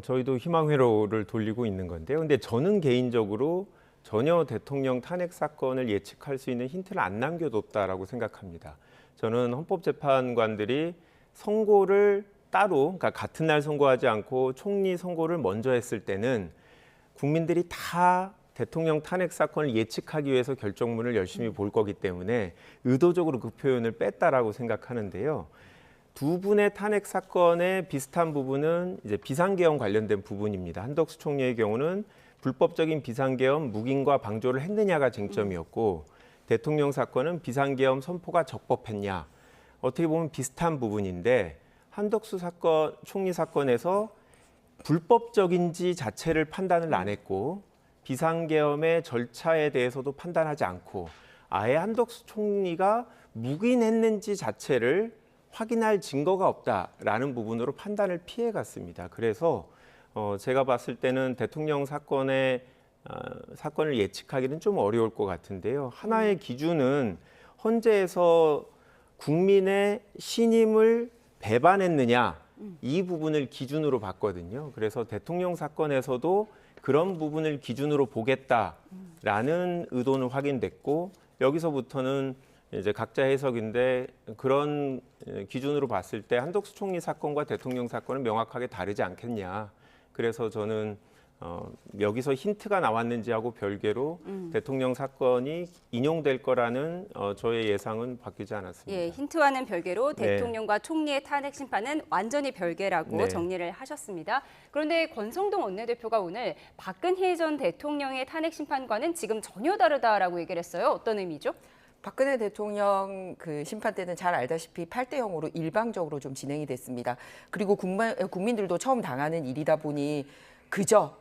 저희도 희망 회로를 돌리고 있는 건데요. 근데 저는 개인적으로 전혀 대통령 탄핵 사건을 예측할 수 있는 힌트를 안 남겨뒀다라고 생각합니다. 저는 헌법재판관들이 선고를 따로, 그러니까 같은 날 선고하지 않고 총리 선고를 먼저 했을 때는 국민들이 다 대통령 탄핵 사건을 예측하기 위해서 결정문을 열심히 볼 거기 때문에 의도적으로 그 표현을 뺐다라고 생각하는데요. 두 분의 탄핵 사건의 비슷한 부분은 이제 비상계엄 관련된 부분입니다. 한덕수 총리의 경우는 불법적인 비상계엄 묵인과 방조를 했느냐가 쟁점이었고 대통령 사건은 비상계엄 선포가 적법했냐. 어떻게 보면 비슷한 부분인데 한덕수 사건, 총리 사건에서 불법적인지 자체를 판단을 안 했고 비상계엄의 절차에 대해서도 판단하지 않고 아예 한덕수 총리가 묵인했는지 자체를 확인할 증거가 없다라는 부분으로 판단을 피해갔습니다. 그래서 제가 봤을 때는 대통령 사건을 예측하기는 좀 어려울 것 같은데요. 하나의 기준은 헌재에서 국민의 신임을 배반했느냐 이 부분을 기준으로 봤거든요. 그래서 대통령 사건에서도 그런 부분을 기준으로 보겠다라는 의도는 확인됐고 여기서부터는 이제 각자 해석인데 그런 기준으로 봤을 때 한덕수 총리 사건과 대통령 사건은 명확하게 다르지 않겠냐. 그래서 저는 여기서 힌트가 나왔는지하고 별개로 대통령 사건이 인용될 거라는 저의 예상은 바뀌지 않았습니다. 예, 힌트와는 별개로 네. 대통령과 총리의 탄핵 심판은 완전히 별개라고 네. 정리를 하셨습니다. 그런데 권성동 원내대표가 오늘 박근혜 전 대통령의 탄핵 심판과는 지금 전혀 다르다라고 얘기를 했어요. 어떤 의미죠? 박근혜 대통령 그 심판 때는 잘 알다시피 8대0으로 일방적으로 좀 진행이 됐습니다. 그리고 국민들도 처음 당하는 일이다 보니 그저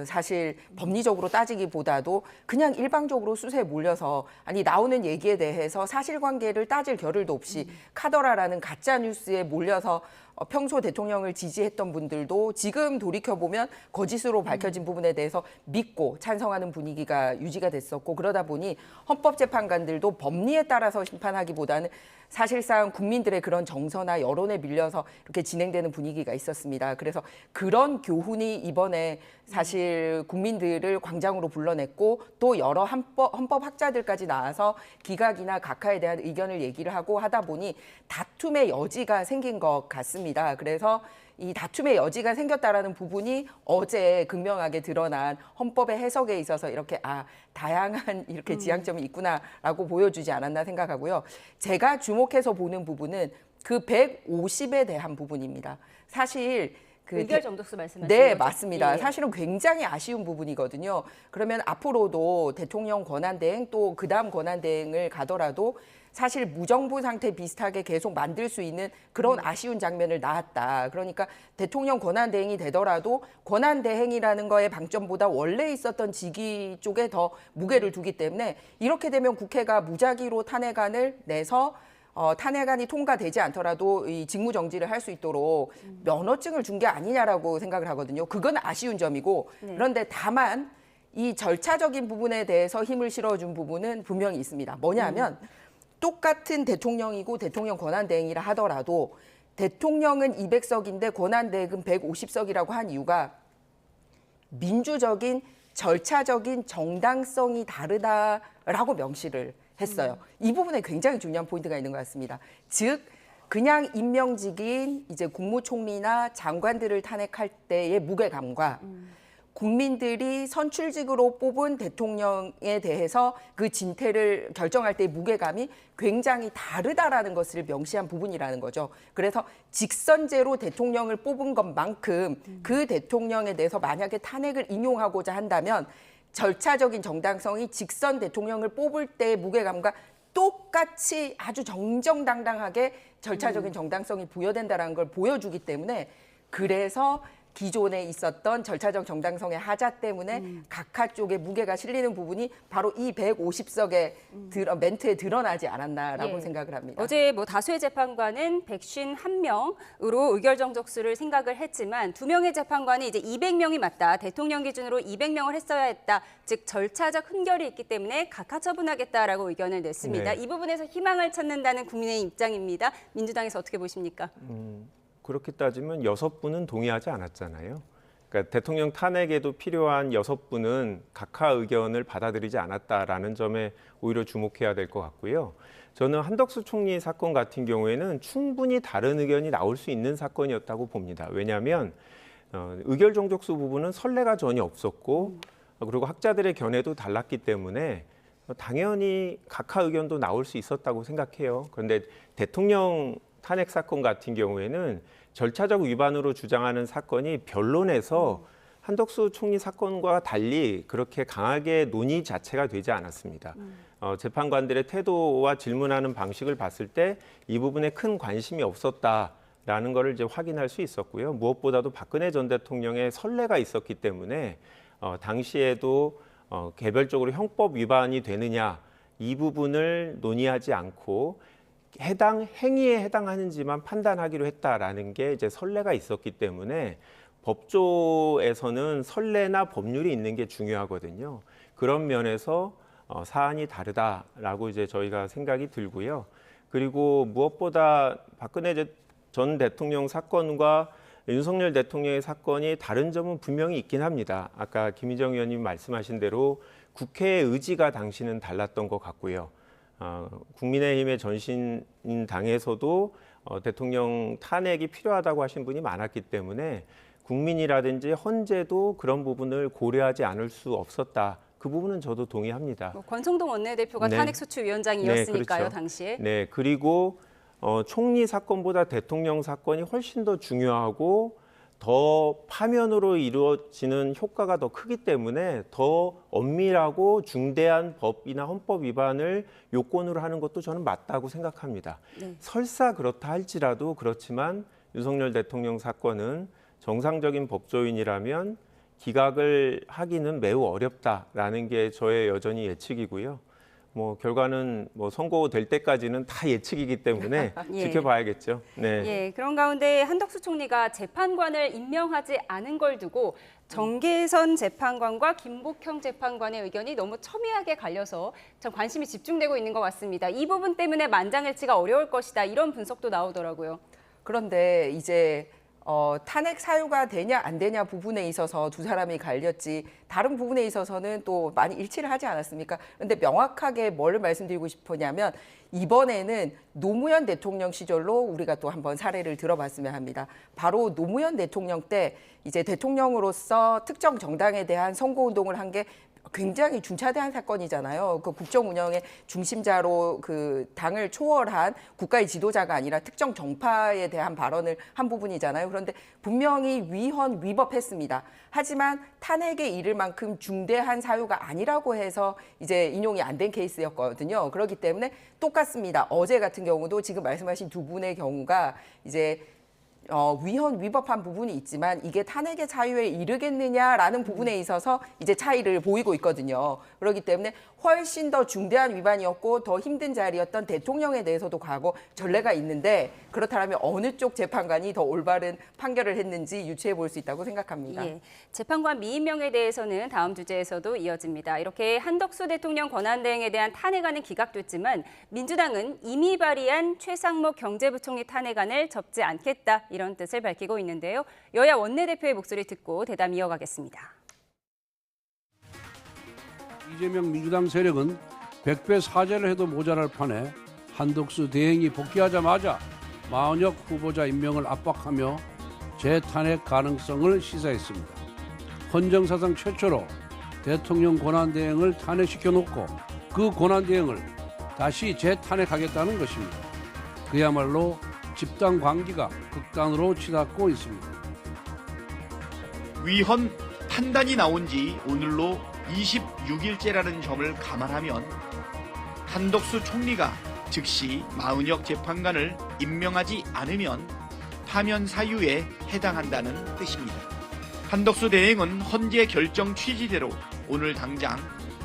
사실 법리적으로 따지기보다도 그냥 일방적으로 수세에 몰려서 아니 나오는 얘기에 대해서 사실관계를 따질 겨를도 없이 카더라라는 가짜 뉴스에 몰려서 평소 대통령을 지지했던 분들도 지금 돌이켜보면 거짓으로 밝혀진 부분에 대해서 믿고 찬성하는 분위기가 유지가 됐었고 그러다 보니 헌법재판관들도 법리에 따라서 심판하기보다는 사실상 국민들의 그런 정서나 여론에 밀려서 이렇게 진행되는 분위기가 있었습니다. 그래서 그런 교훈이 이번에 사실 국민들을 광장으로 불러냈고 또 여러 헌법학자들까지 나와서 기각이나 각하에 대한 의견을 얘기를 하고 하다 보니 다툼의 여지가 생긴 것 같습니다. 그래서 이 다툼의 여지가 생겼다라는 부분이 어제 극명하게 드러난 헌법의 해석에 있어서 이렇게 다양한 이렇게 지향점이 있구나라고 보여주지 않았나 생각하고요. 제가 주목해서 보는 부분은 그 150에 대한 부분입니다. 사실 의결 정족수 말씀하시는 네, 거죠? 맞습니다. 예. 사실은 굉장히 아쉬운 부분이거든요. 그러면 앞으로도 대통령 권한대행 또 그다음 권한대행을 가더라도 사실 무정부 상태 비슷하게 계속 만들 수 있는 그런 아쉬운 장면을 낳았다. 그러니까 대통령 권한대행이 되더라도 권한대행이라는 거의 방점보다 원래 있었던 직위 쪽에 더 무게를 두기 때문에 이렇게 되면 국회가 무작위로 탄핵안을 내서 탄핵안이 통과되지 않더라도 이 직무정지를 할 수 있도록 면허증을 준 게 아니냐라고 생각을 하거든요. 그건 아쉬운 점이고 그런데 다만 이 절차적인 부분에 대해서 힘을 실어준 부분은 분명히 있습니다. 뭐냐면 똑같은 대통령이고 대통령 권한대행이라 하더라도 대통령은 200석인데 권한대행은 150석이라고 한 이유가 민주적인 절차적인 정당성이 다르다라고 명시를 했어요. 이 부분에 굉장히 중요한 포인트가 있는 것 같습니다. 즉 그냥 임명직인 이제 국무총리나 장관들을 탄핵할 때의 무게감과 국민들이 선출직으로 뽑은 대통령에 대해서 그 진퇴를 결정할 때의 무게감이 굉장히 다르다라는 것을 명시한 부분이라는 거죠. 그래서 직선제로 대통령을 뽑은 것만큼 그 대통령에 대해서 만약에 탄핵을 인용하고자 한다면 절차적인 정당성이 직선 대통령을 뽑을 때의 무게감과 똑같이 아주 정정당당하게 절차적인 정당성이 부여된다는 걸 보여주기 때문에 그래서 기존에 있었던 절차적 정당성의 하자 때문에 각하 쪽에 무게가 실리는 부분이 바로 이 150석의 멘트에 드러나지 않았나라고 생각을 합니다. 어제 다수의 재판관은 151명으로 의결 정족수를 생각을 했지만 2명의 재판관이 이제 200명이 맞다. 대통령 기준으로 200명을 했어야 했다. 즉 절차적 흔결이 있기 때문에 각하 처분하겠다라고 의견을 냈습니다. 네. 이 부분에서 희망을 찾는다는 국민의 입장입니다. 민주당에서 어떻게 보십니까? 그렇게 따지면 6분은 동의하지 않았잖아요. 그러니까 대통령 탄핵에도 필요한 6분은 각하 의견을 받아들이지 않았다라는 점에 오히려 주목해야 될 것 같고요. 저는 한덕수 총리 사건 같은 경우에는 충분히 다른 의견이 나올 수 있는 사건이었다고 봅니다. 왜냐하면 의결 정족수 부분은 선례가 전혀 없었고 그리고 학자들의 견해도 달랐기 때문에 당연히 각하 의견도 나올 수 있었다고 생각해요. 그런데 대통령 탄핵 사건 같은 경우에는 절차적 위반으로 주장하는 사건이 변론에서 한덕수 총리 사건과 달리 그렇게 강하게 논의 자체가 되지 않았습니다. 재판관들의 태도와 질문하는 방식을 봤을 때 이 부분에 큰 관심이 없었다라는 것을 이제 확인할 수 있었고요. 무엇보다도 박근혜 전 대통령의 선례가 있었기 때문에 당시에도 개별적으로 형법 위반이 되느냐 이 부분을 논의하지 않고 해당 행위에 해당하는지만 판단하기로 했다라는 게 이제 선례가 있었기 때문에 법조에서는 선례나 법률이 있는 게 중요하거든요. 그런 면에서 사안이 다르다라고 이제 저희가 생각이 들고요. 그리고 무엇보다 박근혜 전 대통령 사건과 윤석열 대통령의 사건이 다른 점은 분명히 있긴 합니다. 아까 김희정 의원님 말씀하신 대로 국회의 의지가 당시는 달랐던 것 같고요. 국민의힘의 전신인 당에서도 대통령 탄핵이 필요하다고 하신 분이 많았기 때문에 국민이라든지 헌재도 그런 부분을 고려하지 않을 수 없었다. 그 부분은 저도 동의합니다. 권성동 원내대표가 네. 탄핵소추위원장이었으니까요, 네, 그렇죠. 당시에. 네, 그리고 총리 사건보다 대통령 사건이 훨씬 더 중요하고 더 파면으로 이루어지는 효과가 더 크기 때문에 더 엄밀하고 중대한 법이나 헌법 위반을 요건으로 하는 것도 저는 맞다고 생각합니다. 네. 설사 그렇다 할지라도 그렇지만 윤석열 대통령 사건은 정상적인 법조인이라면 기각을 하기는 매우 어렵다라는 게 저의 여전히 예측이고요. 결과는 선고될 때까지는 다 예측이기 때문에 예. 지켜봐야겠죠. 네. 예, 그런 가운데 한덕수 총리가 재판관을 임명하지 않은 걸 두고 정계선 재판관과 김복형 재판관의 의견이 너무 첨예하게 갈려서 참 관심이 집중되고 있는 것 같습니다. 이 부분 때문에 만장일치가 어려울 것이다, 이런 분석도 나오더라고요. 그런데 이제 탄핵 사유가 되냐 안 되냐 부분에 있어서 두 사람이 갈렸지 다른 부분에 있어서는 또 많이 일치를 하지 않았습니까? 그런데 명확하게 뭘 말씀드리고 싶으냐면 이번에는 노무현 대통령 시절로 우리가 또 한번 사례를 들어봤으면 합니다. 바로 노무현 대통령 때 이제 대통령으로서 특정 정당에 대한 선거운동을 한 게 굉장히 중차대한 사건이잖아요. 그 국정 운영의 중심자로 그 당을 초월한 국가의 지도자가 아니라 특정 정파에 대한 발언을 한 부분이잖아요. 그런데 분명히 위헌 위법했습니다. 하지만 탄핵에 이를 만큼 중대한 사유가 아니라고 해서 이제 인용이 안 된 케이스였거든요. 그렇기 때문에 똑같습니다. 어제 같은 경우도 지금 말씀하신 두 분의 경우가 이제 위헌 위법한 부분이 있지만 이게 탄핵의 사유에 이르겠느냐라는 부분에 있어서 이제 차이를 보이고 있거든요. 그렇기 때문에 훨씬 더 중대한 위반이었고 더 힘든 자리였던 대통령에 대해서도 과거 전례가 있는데 그렇다면 어느 쪽 재판관이 더 올바른 판결을 했는지 유추해 볼 수 있다고 생각합니다. 예, 재판관 미임명에 대해서는 다음 주제에서도 이어집니다. 이렇게 한덕수 대통령 권한대행에 대한 탄핵안은 기각됐지만 민주당은 이미 발의한 최상목 경제부총리 탄핵안을 접지 않겠다, 이런 뜻을 밝히고 있는데요. 여야 원내대표의 목소리 듣고 대담 이어가겠습니다. 이재명 민주당 세력은 100배 사죄를 해도 모자랄 판에 한덕수 대행이 복귀하자마자 마은혁 후보자 임명을 압박하며 재탄핵 가능성을 시사했습니다. 헌정사상 최초로 대통령 권한대행을 탄핵시켜놓고 그 권한대행을 다시 재탄핵하겠다는 것입니다. 그야말로 집단 관계가 극단으로 치닫고 있습니다. 위헌 판단이 나온 지 오늘로 26일째라는 점을 감안하면 한덕수 총리가 즉시 마은혁 재판관을 임명하지 않으면 파면 사유에 해당한다는 뜻입니다. 한덕수 대행은 헌재 결정 취지대로 오늘 당장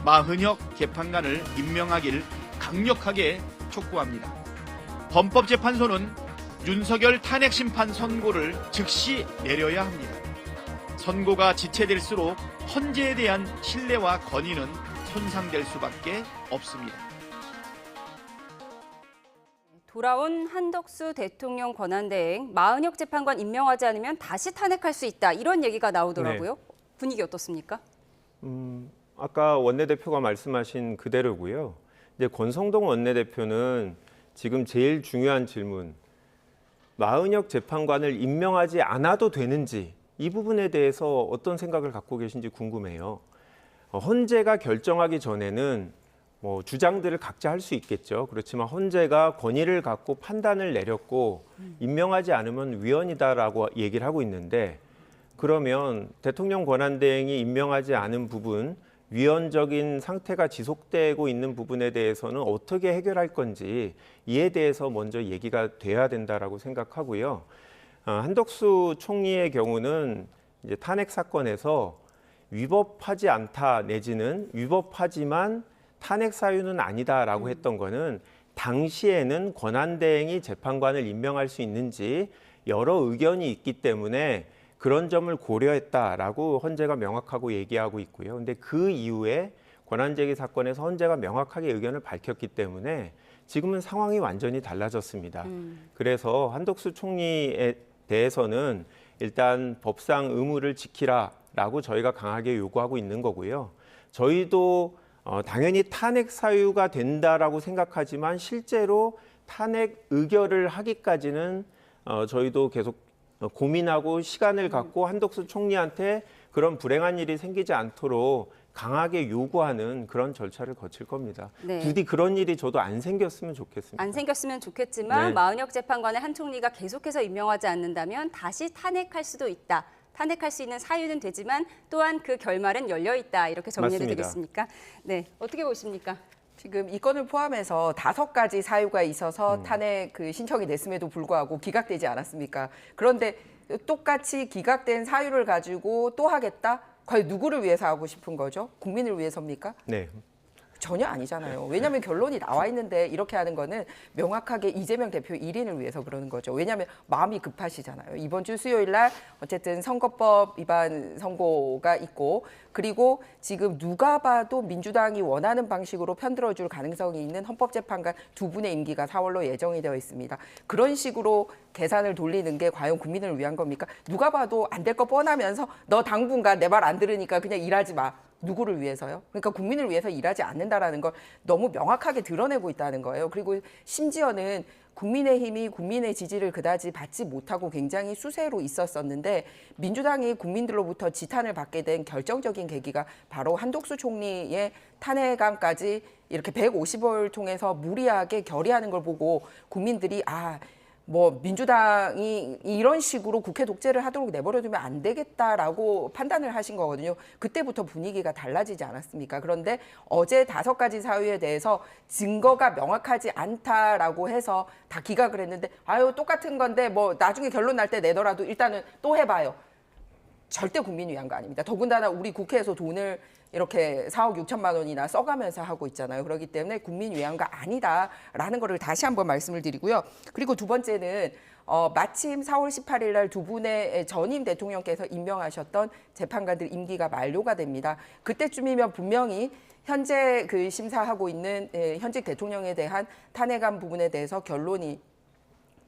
마은혁 재판관을 임명하길 강력하게 촉구합니다. 헌법재판소는 윤석열 탄핵심판 선고를 즉시 내려야 합니다. 선고가 지체될수록 헌재에 대한 신뢰와 권위는 손상될 수밖에 없습니다. 돌아온 한덕수 대통령 권한대행, 마은혁 재판관 임명하지 않으면 다시 탄핵할 수 있다, 이런 얘기가 나오더라고요. 네. 분위기 어떻습니까? 아까 원내대표가 말씀하신 그대로고요. 이제 권성동 원내대표는 지금 제일 중요한 질문, 마은혁 재판관을 임명하지 않아도 되는지 이 부분에 대해서 어떤 생각을 갖고 계신지 궁금해요. 헌재가 결정하기 전에는 주장들을 각자 할 수 있겠죠. 그렇지만 헌재가 권위를 갖고 판단을 내렸고 임명하지 않으면 위헌이다라고 얘기를 하고 있는데, 그러면 대통령 권한대행이 임명하지 않은 부분, 위헌적인 상태가 지속되고 있는 부분에 대해서는 어떻게 해결할 건지 이에 대해서 먼저 얘기가 돼야 된다라고 생각하고요. 한덕수 총리의 경우는 이제 탄핵 사건에서 위법하지 않다 내지는 위법하지만 탄핵 사유는 아니다라고 했던 거는 당시에는 권한대행이 재판관을 임명할 수 있는지 여러 의견이 있기 때문에 그런 점을 고려했다라고 헌재가 명확하고 얘기하고 있고요. 근데 그 이후에 권한제기 사건에서 헌재가 명확하게 의견을 밝혔기 때문에 지금은 상황이 완전히 달라졌습니다. 그래서 한덕수 총리에 대해서는 일단 법상 의무를 지키라라고 저희가 강하게 요구하고 있는 거고요. 저희도 당연히 탄핵 사유가 된다라고 생각하지만 실제로 탄핵 의결을 하기까지는 저희도 계속 고민하고 시간을 갖고 한덕수 총리한테 그런 불행한 일이 생기지 않도록 강하게 요구하는 그런 절차를 거칠 겁니다. 네. 부디 그런 일이 저도 안 생겼으면 좋겠습니다. 안 생겼으면 좋겠지만 네. 마은혁 재판관의 한 총리가 계속해서 임명하지 않는다면 다시 탄핵할 수도 있다. 탄핵할 수 있는 사유는 되지만 또한 그 결말은 열려 있다. 이렇게 정리를 맞습니다. 되겠습니까? 네, 어떻게 보십니까? 지금 이 건을 포함해서 5가지 사유가 있어서 탄핵 신청이 됐음에도 불구하고 기각되지 않았습니까? 그런데 똑같이 기각된 사유를 가지고 또 하겠다? 과연 누구를 위해서 하고 싶은 거죠? 국민을 위해서입니까? 네. 전혀 아니잖아요. 왜냐하면 결론이 나와 있는데 이렇게 하는 거는 명확하게 이재명 대표 1인을 위해서 그러는 거죠. 왜냐하면 마음이 급하시잖아요. 이번 주 수요일 날 어쨌든 선거법 위반 선고가 있고 그리고 지금 누가 봐도 민주당이 원하는 방식으로 편들어줄 가능성이 있는 헌법재판관 2분의 임기가 4월로 예정이 되어 있습니다. 그런 식으로 계산을 돌리는 게 과연 국민을 위한 겁니까? 누가 봐도 안 될 거 뻔하면서 너 당분간 내 말 안 들으니까 그냥 일하지 마. 누구를 위해서요? 그러니까 국민을 위해서 일하지 않는다라는 걸 너무 명확하게 드러내고 있다는 거예요. 그리고 심지어는 국민의힘이 국민의 지지를 그다지 받지 못하고 굉장히 수세로 있었었는데 민주당이 국민들로부터 지탄을 받게 된 결정적인 계기가 바로 한독수 총리의 탄핵안까지 이렇게 150을 통해서 무리하게 결의하는 걸 보고 국민들이 민주당이 이런 식으로 국회 독재를 하도록 내버려두면 안 되겠다라고 판단을 하신 거거든요. 그때부터 분위기가 달라지지 않았습니까? 그런데 어제 5가지 사유에 대해서 증거가 명확하지 않다라고 해서 다 기각을 했는데 똑같은 건데 나중에 결론 날 때 내더라도 일단은 또 해봐요. 절대 국민 위한 거 아닙니다. 더군다나 우리 국회에서 돈을 이렇게 4억 6천만 원이나 써가면서 하고 있잖아요. 그렇기 때문에 국민 위한 거 아니다라는 거를 다시 한번 말씀을 드리고요. 그리고 두 번째는 마침 4월 18일 날 2분의 전임 대통령께서 임명하셨던 재판관들 임기가 만료가 됩니다. 그때쯤이면 분명히 현재 심사하고 있는 현직 대통령에 대한 탄핵안 부분에 대해서 결론이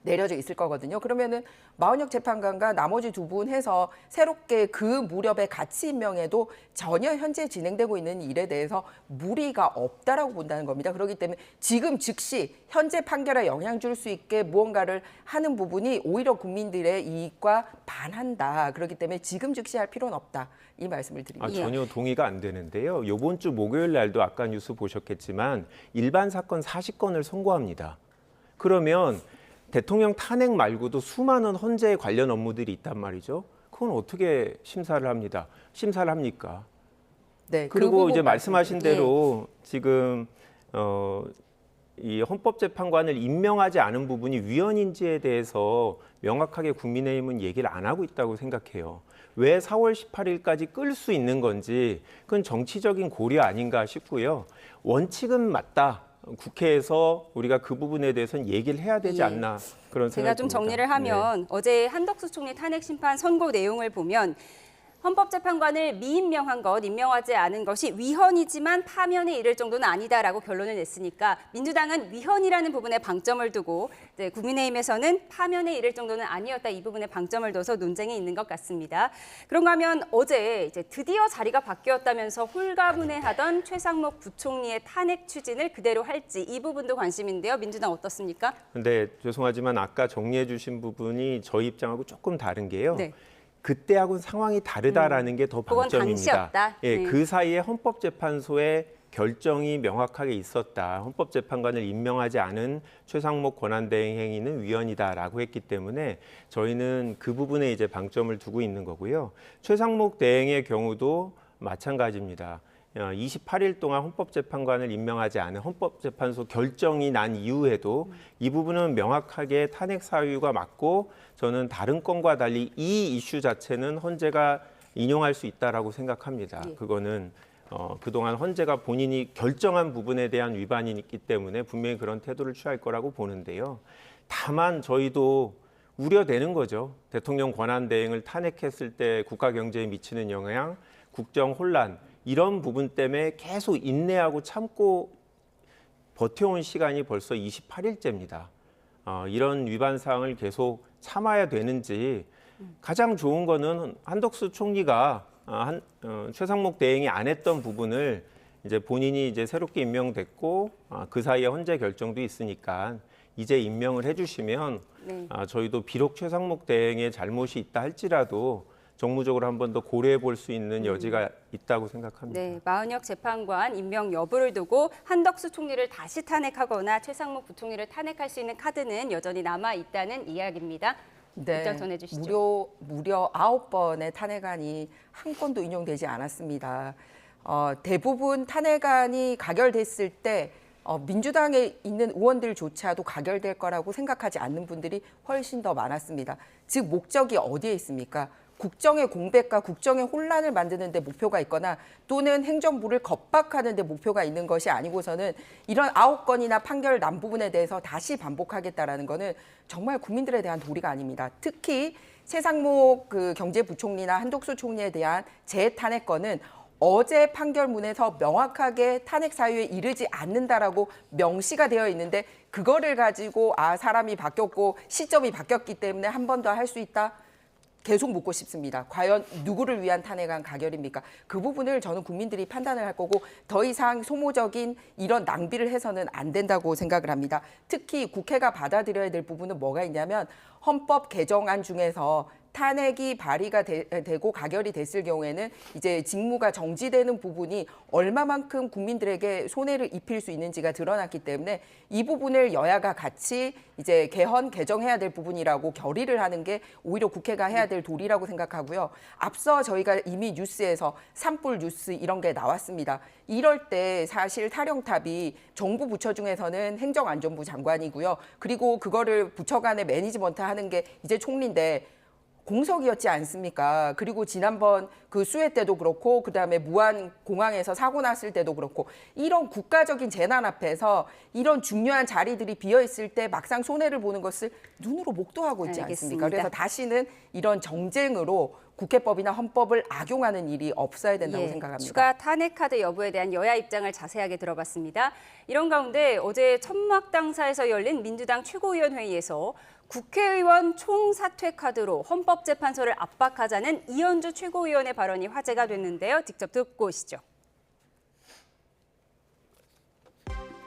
내려져 있을 거거든요. 그러면은 마은혁 재판관과 나머지 2분 해서 새롭게 그 무렵에 같이 임명해도 전혀 현재 진행되고 있는 일에 대해서 무리가 없다라고 본다는 겁니다. 그렇기 때문에 지금 즉시 현재 판결에 영향 줄 수 있게 무언가를 하는 부분이 오히려 국민들의 이익과 반한다. 그렇기 때문에 지금 즉시 할 필요는 없다. 이 말씀을 드립니다. 전혀 동의가 안 되는데요. 이번 주 목요일 날도 아까 뉴스 보셨겠지만 일반 사건 40건을 선고합니다. 그러면 대통령 탄핵 말고도 수많은 헌재 관련 업무들이 있단 말이죠. 그건 어떻게 심사를 합니까? 네. 그리고 이제 말씀하신 대로 지금 이 헌법재판관을 임명하지 않은 부분이 위헌인지에 대해서 명확하게 국민의힘은 얘기를 안 하고 있다고 생각해요. 왜 4월 18일까지 끌 수 있는 건지 그건 정치적인 고려 아닌가 싶고요. 원칙은 맞다. 국회에서 우리가 그 부분에 대해서는 얘기를 해야 되지 않나 그런 생각이 제가 좀 듭니다. 정리를 하면 어제 한덕수 총리 탄핵 심판 선고 내용을 보면 헌법재판관을 미임명한 것, 임명하지 않은 것이 위헌이지만 파면에 이를 정도는 아니다라고 결론을 냈으니까 민주당은 위헌이라는 부분에 방점을 두고 국민의힘에서는 파면에 이를 정도는 아니었다 이 부분에 방점을 둬서 논쟁이 있는 것 같습니다. 그런가 하면 어제 이제 드디어 자리가 바뀌었다면서 홀가분해하던 최상목 부총리의 탄핵 추진을 그대로 할지 이 부분도 관심인데요. 민주당 어떻습니까? 근데 죄송하지만 아까 정리해 주신 부분이 저희 입장하고 조금 다른 게요. 네. 그때하고는 상황이 다르다라는 게 더 그건 방점입니다. 당시였다. 예, 네. 그 사이에 헌법재판소의 결정이 명확하게 있었다. 헌법재판관을 임명하지 않은 최상목 권한대행 행위는 위헌이다라고 했기 때문에 저희는 그 부분에 이제 방점을 두고 있는 거고요. 최상목 대행의 경우도 마찬가지입니다. 28일 동안 헌법재판관을 임명하지 않은 헌법재판소 결정이 난 이후에도 이 부분은 명확하게 탄핵 사유가 맞고 저는 다른 건과 달리 이 이슈 자체는 헌재가 인용할 수 있다라고 생각합니다. 그거는 그동안 헌재가 본인이 결정한 부분에 대한 위반이 있기 때문에 분명히 그런 태도를 취할 거라고 보는데요. 다만 저희도 우려되는 거죠. 대통령 권한대행을 탄핵했을 때 국가 경제에 미치는 영향, 국정 혼란 이런 부분 때문에 계속 인내하고 참고 버텨온 시간이 벌써 28일째입니다. 이런 위반 사항을 계속 참아야 되는지 가장 좋은 거는 한덕수 총리가 최상목 대행이 안 했던 부분을 이제 본인이 이제 새롭게 임명됐고 그 사이에 헌재 결정도 있으니까 이제 임명을 해주시면 저희도 비록 최상목 대행의 잘못이 있다 할지라도 정무적으로 한 번 더 고려해 볼 수 있는 여지가 있다고 생각합니다. 네, 마은혁 재판관 임명 여부를 두고 한덕수 총리를 다시 탄핵하거나 최상목 부총리를 탄핵할 수 있는 카드는 여전히 남아 있다는 이야기입니다. 입장 전해주시죠. 무려 9번의 탄핵안이 한 건도 인용되지 않았습니다. 대부분 탄핵안이 가결됐을 때 민주당에 있는 의원들조차도 가결될 거라고 생각하지 않는 분들이 훨씬 더 많았습니다. 즉 목적이 어디에 있습니까? 국정의 공백과 국정의 혼란을 만드는 데 목표가 있거나 또는 행정부를 겁박하는 데 목표가 있는 것이 아니고서는 이런 9건이나 판결 난 부분에 대해서 다시 반복하겠다라는 거는 정말 국민들에 대한 도리가 아닙니다. 특히 최상목 경제부총리나 한덕수 총리에 대한 재탄핵건은 어제 판결문에서 명확하게 탄핵 사유에 이르지 않는다라고 명시가 되어 있는데 그거를 가지고 사람이 바뀌었고 시점이 바뀌었기 때문에 한 번 더 할 수 있다? 계속 묻고 싶습니다. 과연 누구를 위한 탄핵안 가결입니까? 그 부분을 저는 국민들이 판단을 할 거고 더 이상 소모적인 이런 낭비를 해서는 안 된다고 생각을 합니다. 특히 국회가 받아들여야 될 부분은 뭐가 있냐면 헌법 개정안 중에서 탄핵이 발의가 되고 가결이 됐을 경우에는 이제 직무가 정지되는 부분이 얼마만큼 국민들에게 손해를 입힐 수 있는지가 드러났기 때문에 이 부분을 여야가 같이 이제 개정해야 될 부분이라고 결의를 하는 게 오히려 국회가 해야 될 도리라고 생각하고요. 앞서 저희가 이미 뉴스에서 산불 뉴스 이런 게 나왔습니다. 이럴 때 사실 타령탑이 정부 부처 중에서는 행정안전부 장관이고요. 그리고 그거를 부처 간에 매니지먼트 하는 게 이제 총리인데 공석이었지 않습니까? 그리고 지난번 그 수해 때도 그렇고 그다음에 무안 공항에서 사고 났을 때도 그렇고 이런 국가적인 재난 앞에서 이런 중요한 자리들이 비어 있을 때 막상 손해를 보는 것을 눈으로 목도하고 있지 않습니까? 그래서 다시는 이런 정쟁으로 국회법이나 헌법을 악용하는 일이 없어야 된다고 생각합니다. 추가 탄핵 카드 여부에 대한 여야 입장을 자세하게 들어봤습니다. 이런 가운데 어제 천막당사에서 열린 민주당 최고위원회의에서 국회의원 총사퇴 카드로 헌법재판소를 압박하자는 이현주 최고위원의 발언이 화제가 됐는데요. 직접 듣고 오시죠.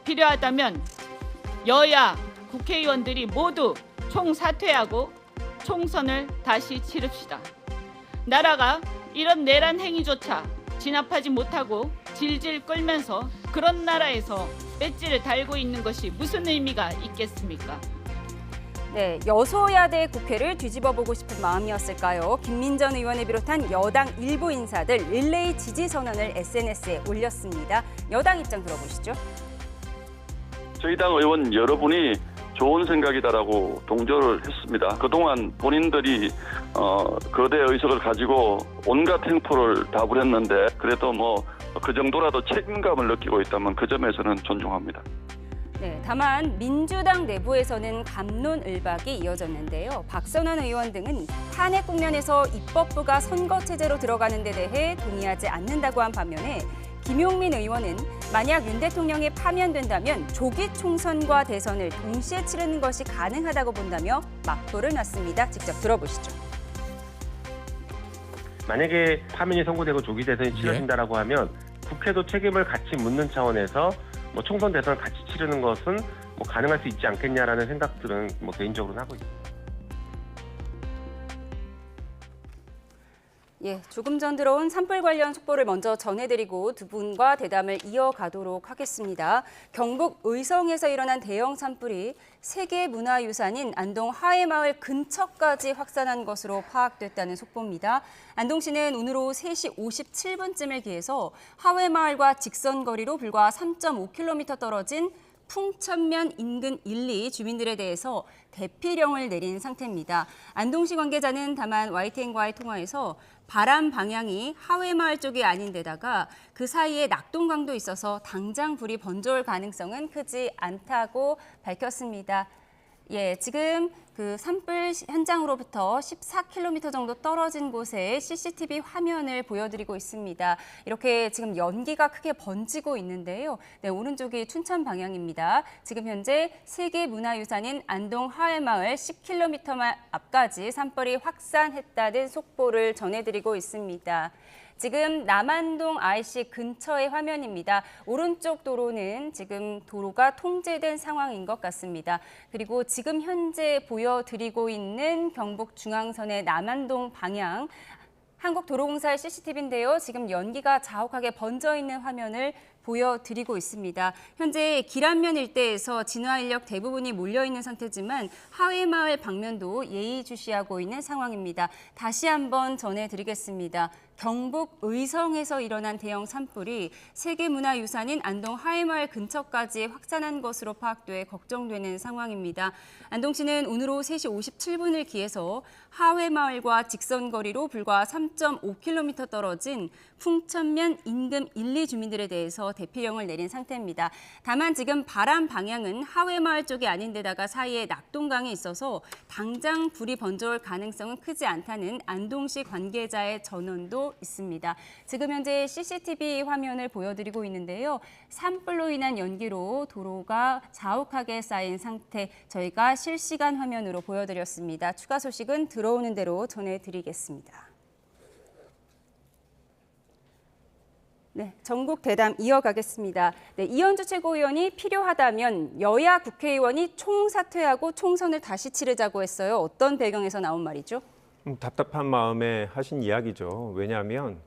필요하다면 여야 국회의원들이 모두 총사퇴하고 총선을 다시 치릅시다. 나라가 이런 내란 행위조차 진압하지 못하고 질질 끌면서 그런 나라에서 배지를 달고 있는 것이 무슨 의미가 있겠습니까? 네, 여소야대 국회를 뒤집어보고 싶은 마음이었을까요? 김민전 의원을 비롯한 여당 일부 인사들 릴레이 지지 선언을 SNS에 올렸습니다. 여당 입장 들어보시죠. 저희 당 의원 여러분이 좋은 생각이다라고 동조를 했습니다. 그동안 본인들이 거대 의석을 가지고 온갖 행포를 다 부렸는데 그래도 그 정도라도 책임감을 느끼고 있다면 그 점에서는 존중합니다. 네, 다만 민주당 내부에서는 갑론을박이 이어졌는데요. 박선원 의원 등은 탄핵 국면에서 입법부가 선거체제로 들어가는 데 대해 동의하지 않는다고 한 반면에 김용민 의원은 만약 윤 대통령이 파면된다면 조기 총선과 대선을 동시에 치르는 것이 가능하다고 본다며 맞불을 놨습니다. 직접 들어보시죠. 만약에 파면이 선고되고 조기 대선이 치러진다라고 하면 국회도 책임을 같이 묻는 차원에서 총선 대선을 같이 치르는 것은 가능할 수 있지 않겠냐라는 생각들은 개인적으로는 하고 있습니다. 예, 조금 전 들어온 산불 관련 속보를 먼저 전해드리고 두 분과 대담을 이어가도록 하겠습니다. 경북 의성에서 일어난 대형 산불이 세계문화유산인 안동 하회마을 근처까지 확산한 것으로 파악됐다는 속보입니다. 안동시는 오늘 오후 3시 57분쯤을 기해서 하회마을과 직선 거리로 불과 3.5km 떨어진 풍천면 인근 1, 2 주민들에 대해서 대피령을 내린 상태입니다. 안동시 관계자는 다만 YTN과의 통화에서 바람 방향이 하회마을 쪽이 아닌 데다가 그 사이에 낙동강도 있어서 당장 불이 번져올 가능성은 크지 않다고 밝혔습니다. 예, 지금 그 산불 현장으로부터 14km 정도 떨어진 곳에 CCTV 화면을 보여드리고 있습니다. 이렇게 지금 연기가 크게 번지고 있는데요. 네, 오른쪽이 춘천 방향입니다. 지금 현재 세계문화유산인 안동 하회마을 10km 앞까지 산불이 확산했다는 속보를 전해드리고 있습니다. 지금 남안동 IC 근처의 화면입니다. 오른쪽 도로는 지금 도로가 통제된 상황인 것 같습니다. 그리고 지금 현재 보여드리고 있는 경북 중앙선의 남안동 방향 한국도로공사의 CCTV인데요. 지금 연기가 자욱하게 번져 있는 화면을 보여드리고 있습니다. 현재 길안면 일대에서 진화 인력 대부분이 몰려 있는 상태지만 하회마을 방면도 예의주시하고 있는 상황입니다. 다시 한번 전해드리겠습니다. 경북 의성에서 일어난 대형 산불이 세계문화유산인 안동 하회마을 근처까지 확산한 것으로 파악돼 걱정되는 상황입니다. 안동시는 오늘 오후 3시 57분을 기해서 하회마을과 직선거리로 불과 3.5km 떨어진 풍천면 인근 1, 2 주민들에 대해서 대피령을 내린 상태입니다. 다만 지금 바람 방향은 하회마을 쪽이 아닌 데다가 사이에 낙동강이 있어서 당장 불이 번져올 가능성은 크지 않다는 안동시 관계자의 전언도 있습니다. 지금 현재 CCTV 화면을 보여드리고 있는데요. 산불로 인한 연기로 도로가 자욱하게 쌓인 상태 저희가 실시간 화면으로 보여드렸습니다. 추가 소식은 들어오는 대로 전해드리겠습니다. 네, 전국 대담 이어가겠습니다. 네, 이현주 최고위원이 필요하다면 여야 국회의원이 총사퇴하고 총선을 다시 치르자고 했어요. 어떤 배경에서 나온 말이죠? 답답한 마음에 하신 이야기죠. 왜냐하면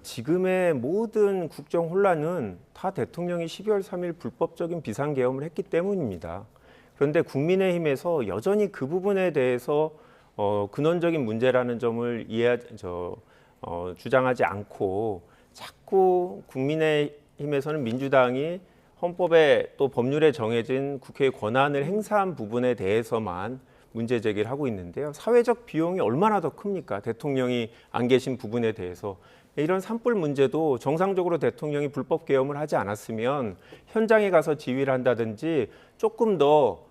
지금의 모든 국정 혼란은 다 대통령이 12월 3일 불법적인 비상계엄을 했기 때문입니다. 그런데 국민의힘에서 여전히 그 부분에 대해서 근원적인 문제라는 점을 주장하지 않고 자꾸 국민의힘에서는 민주당이 헌법에 또 법률에 정해진 국회의 권한을 행사한 부분에 대해서만 문제 제기를 하고 있는데요. 사회적 비용이 얼마나 더 큽니까? 대통령이 안 계신 부분에 대해서. 이런 산불 문제도 정상적으로 대통령이 불법 계엄을 하지 않았으면 현장에 가서 지휘를 한다든지 조금 더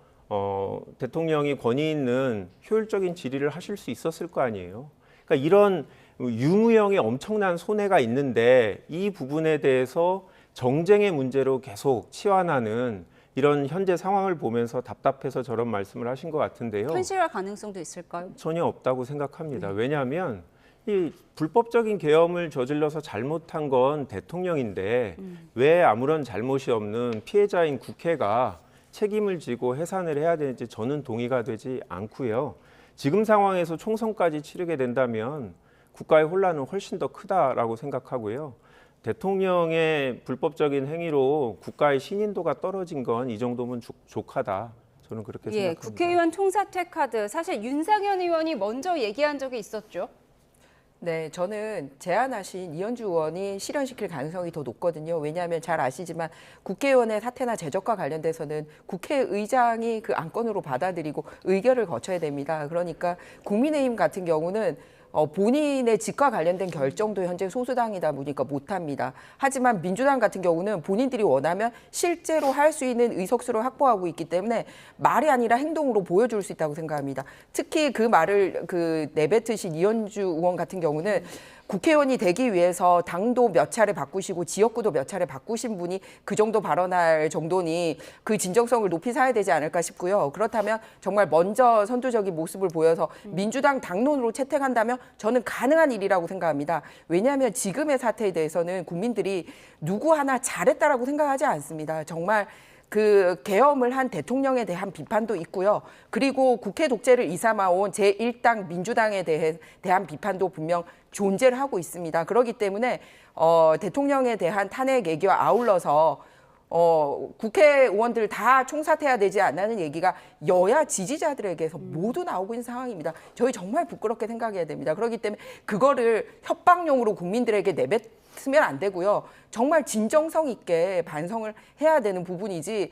대통령이 권위 있는 효율적인 질의를 하실 수 있었을 거 아니에요. 그러니까 이런 유무형의 엄청난 손해가 있는데 이 부분에 대해서 정쟁의 문제로 계속 치환하는 이런 현재 상황을 보면서 답답해서 저런 말씀을 하신 것 같은데요. 현실화 가능성도 있을까요? 전혀 없다고 생각합니다. 왜냐하면 이 불법적인 계엄을 저질러서 잘못한 건 대통령인데 왜 아무런 잘못이 없는 피해자인 국회가 책임을 지고 해산을 해야 되는지 저는 동의가 되지 않고요. 지금 상황에서 총선까지 치르게 된다면 국가의 혼란은 훨씬 더 크다라고 생각하고요. 대통령의 불법적인 행위로 국가의 신인도가 떨어진 건 이 정도면 족하다. 저는 그렇게 생각합니다. 국회의원 총사퇴 카드 사실 윤상현 의원이 먼저 얘기한 적이 있었죠. 네, 저는 제안하신 이현주 의원이 실현시킬 가능성이 더 높거든요. 왜냐하면 잘 아시지만 국회의원의 사퇴나 제적과 관련돼서는 국회의장이 그 안건으로 받아들이고 의결을 거쳐야 됩니다. 그러니까 국민의힘 같은 경우는 본인의 직과 관련된 결정도 현재 소수당이다 보니까 못합니다. 하지만 민주당 같은 경우는 본인들이 원하면 실제로 할 수 있는 의석수를 확보하고 있기 때문에 말이 아니라 행동으로 보여줄 수 있다고 생각합니다. 특히 그 말을 내뱉으신 이현주 의원 같은 경우는 국회의원이 되기 위해서 당도 몇 차례 바꾸시고 지역구도 몇 차례 바꾸신 분이 그 정도 발언할 정도니 그 진정성을 높이 사야 되지 않을까 싶고요. 그렇다면 정말 먼저 선두적인 모습을 보여서 민주당 당론으로 채택한다면 저는 가능한 일이라고 생각합니다. 왜냐하면 지금의 사태에 대해서는 국민들이 누구 하나 잘했다라고 생각하지 않습니다. 정말 그 계엄을 한 대통령에 대한 비판도 있고요. 그리고 국회 독재를 이삼아온 제1당 민주당에 대한 비판도 분명 존재를 하고 있습니다. 그렇기 때문에 대통령에 대한 탄핵 얘기와 아울러서 국회의원들 다 총사퇴해야 되지 않는 얘기가 여야 지지자들에게서 모두 나오고 있는 상황입니다. 저희 정말 부끄럽게 생각해야 됩니다. 그렇기 때문에 그거를 협박용으로 국민들에게 내뱉으면 안 되고요. 정말 진정성 있게 반성을 해야 되는 부분이지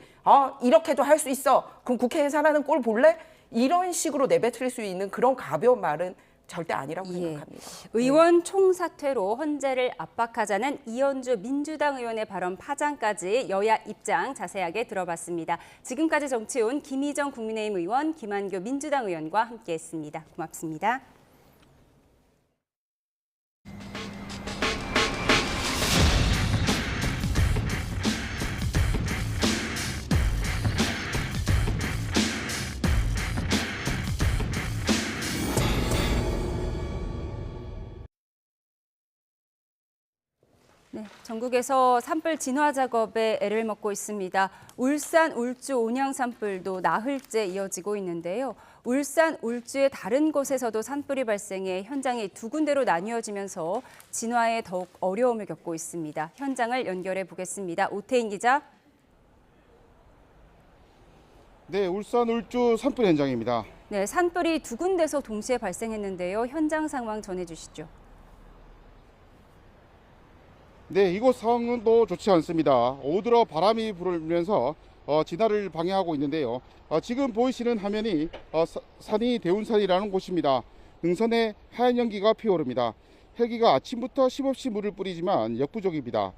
이렇게도 할 수 있어. 그럼 국회 해산하는 꼴 볼래? 이런 식으로 내뱉을 수 있는 그런 가벼운 말은 절대 아니라고 생각합니다. 의원 총사퇴로 헌재를 압박하자는 이현주 민주당 의원의 발언 파장까지 여야 입장 자세하게 들어봤습니다. 지금까지 정치온 김희정 국민의힘 의원, 김한교 민주당 의원과 함께했습니다. 고맙습니다. 네, 전국에서 산불 진화 작업에 애를 먹고 있습니다. 울산 울주 온양 산불도 나흘째 이어지고 있는데요. 울산 울주의 다른 곳에서도 산불이 발생해 현장이 두 군데로 나뉘어지면서 진화에 더욱 어려움을 겪고 있습니다. 현장을 연결해 보겠습니다. 오태인 기자. 네, 울산 울주 산불 현장입니다. 네, 산불이 두 군데서 동시에 발생했는데요. 현장 상황 전해주시죠. 네, 이곳 상황도 좋지 않습니다. 오들어 바람이 불면서 진화를 방해하고 있는데요. 지금 보이시는 화면이 산이 대운산이라는 곳입니다. 능선에 하얀 연기가 피어오릅니다. 헬기가 아침부터 쉼없이 물을 뿌리지만 역부족입니다.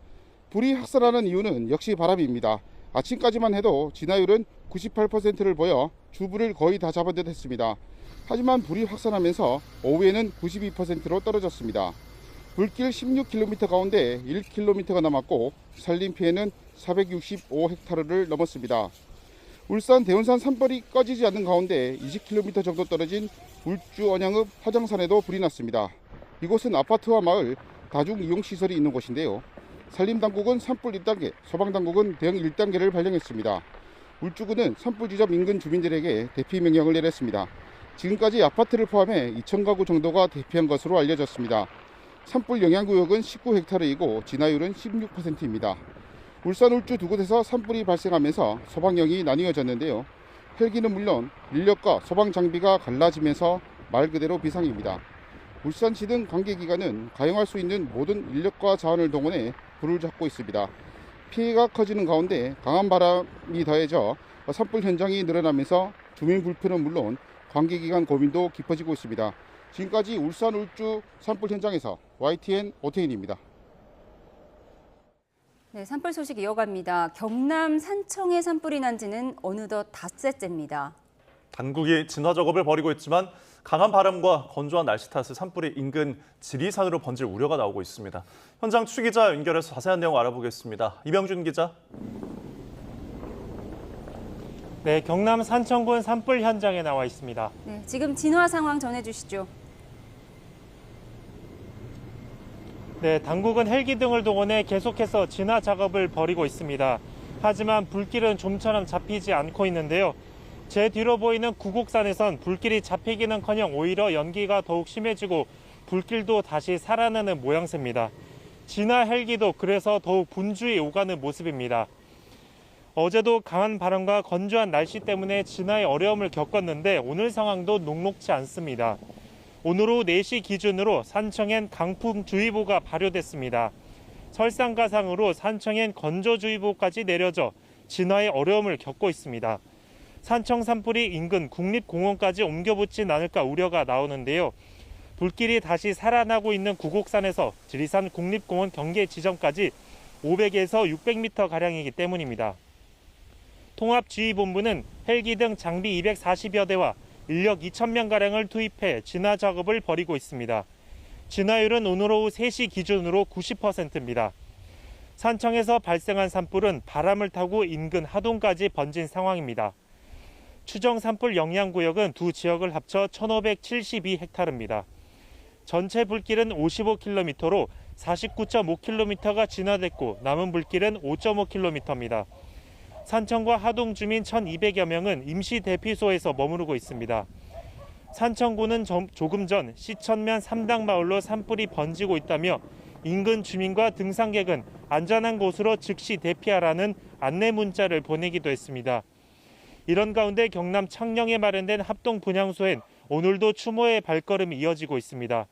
불이 확산하는 이유는 역시 바람입니다. 아침까지만 해도 진화율은 98%를 보여 주불을 거의 다 잡은 듯 했습니다. 하지만 불이 확산하면서 오후에는 92%로 떨어졌습니다. 불길 16km 가운데 1km가 남았고 산림 피해는 465헥타르를 넘었습니다. 울산 대운산 산불이 꺼지지 않는 가운데 20km 정도 떨어진 울주 언양읍 화정산에도 불이 났습니다. 이곳은 아파트와 마을, 다중이용시설이 있는 곳인데요. 산림당국은 산불 1단계, 소방당국은 대응 1단계를 발령했습니다. 울주군은 산불 지점 인근 주민들에게 대피 명령을 내렸습니다. 지금까지 아파트를 포함해 2,000가구 정도가 대피한 것으로 알려졌습니다. 산불 영향구역은 19헥타르이고 진화율은 16%입니다. 울산 울주 두 곳에서 산불이 발생하면서 소방령이 나뉘어졌는데요. 헬기는 물론 인력과 소방 장비가 갈라지면서 말 그대로 비상입니다. 울산시 등 관계기관은 가용할 수 있는 모든 인력과 자원을 동원해 불을 잡고 있습니다. 피해가 커지는 가운데 강한 바람이 더해져 산불 현장이 늘어나면서 주민 불편은 물론 관계기관 고민도 깊어지고 있습니다. 지금까지 울산 울주 산불 현장에서 YTN 오태인입니다. 네, 산불 소식 이어갑니다. 경남 산청에 산불이 난 지는 어느덧 닷새째입니다. 당국이 진화 작업을 벌이고 있지만 강한 바람과 건조한 날씨 탓에 산불이 인근 지리산으로 번질 우려가 나오고 있습니다. 현장 추 기자 연결해서 자세한 내용 알아보겠습니다. 이병준 기자. 네, 경남 산청군 산불 현장에 나와 있습니다. 네, 지금 진화 상황 전해주시죠. 네, 당국은 헬기 등을 동원해 계속해서 진화 작업을 벌이고 있습니다. 하지만 불길은 좀처럼 잡히지 않고 있는데요. 제 뒤로 보이는 구곡산에선 불길이 잡히기는커녕 오히려 연기가 더욱 심해지고 불길도 다시 살아나는 모양새입니다. 진화 헬기도 그래서 더욱 분주히 오가는 모습입니다. 어제도 강한 바람과 건조한 날씨 때문에 진화에 어려움을 겪었는데 오늘 상황도 녹록지 않습니다. 오늘 오후 4시 기준으로 산청엔 강풍주의보가 발효됐습니다. 설상가상으로 산청엔 건조주의보까지 내려져 진화에 어려움을 겪고 있습니다. 산청 산불이 인근 국립공원까지 옮겨붙진 않을까 우려가 나오는데요. 불길이 다시 살아나고 있는 구곡산에서 지리산 국립공원 경계 지점까지 500에서 600m가량이기 때문입니다. 통합주의본부는 헬기 등 장비 240여 대와 인력 2,000명가량을 투입해 진화 작업을 벌이고 있습니다. 진화율은 오늘 오후 3시 기준으로 90%입니다. 산청에서 발생한 산불은 바람을 타고 인근 하동까지 번진 상황입니다. 추정 산불 영향구역은 두 지역을 합쳐 1,572헥타르입니다. 전체 불길은 55km로 49.5km가 진화됐고 남은 불길은 5.5km입니다. 산청과 하동 주민 1,200여 명은 임시 대피소에서 머무르고 있습니다. 산청구는 조금 전 시천면 3당 마을로 산불이 번지고 있다며 인근 주민과 등산객은 안전한 곳으로 즉시 대피하라는 안내 문자를 보내기도 했습니다. 이런 가운데 경남 창녕에 마련된 합동 분향소엔 오늘도 추모의 발걸음이 이어지고 있습니다.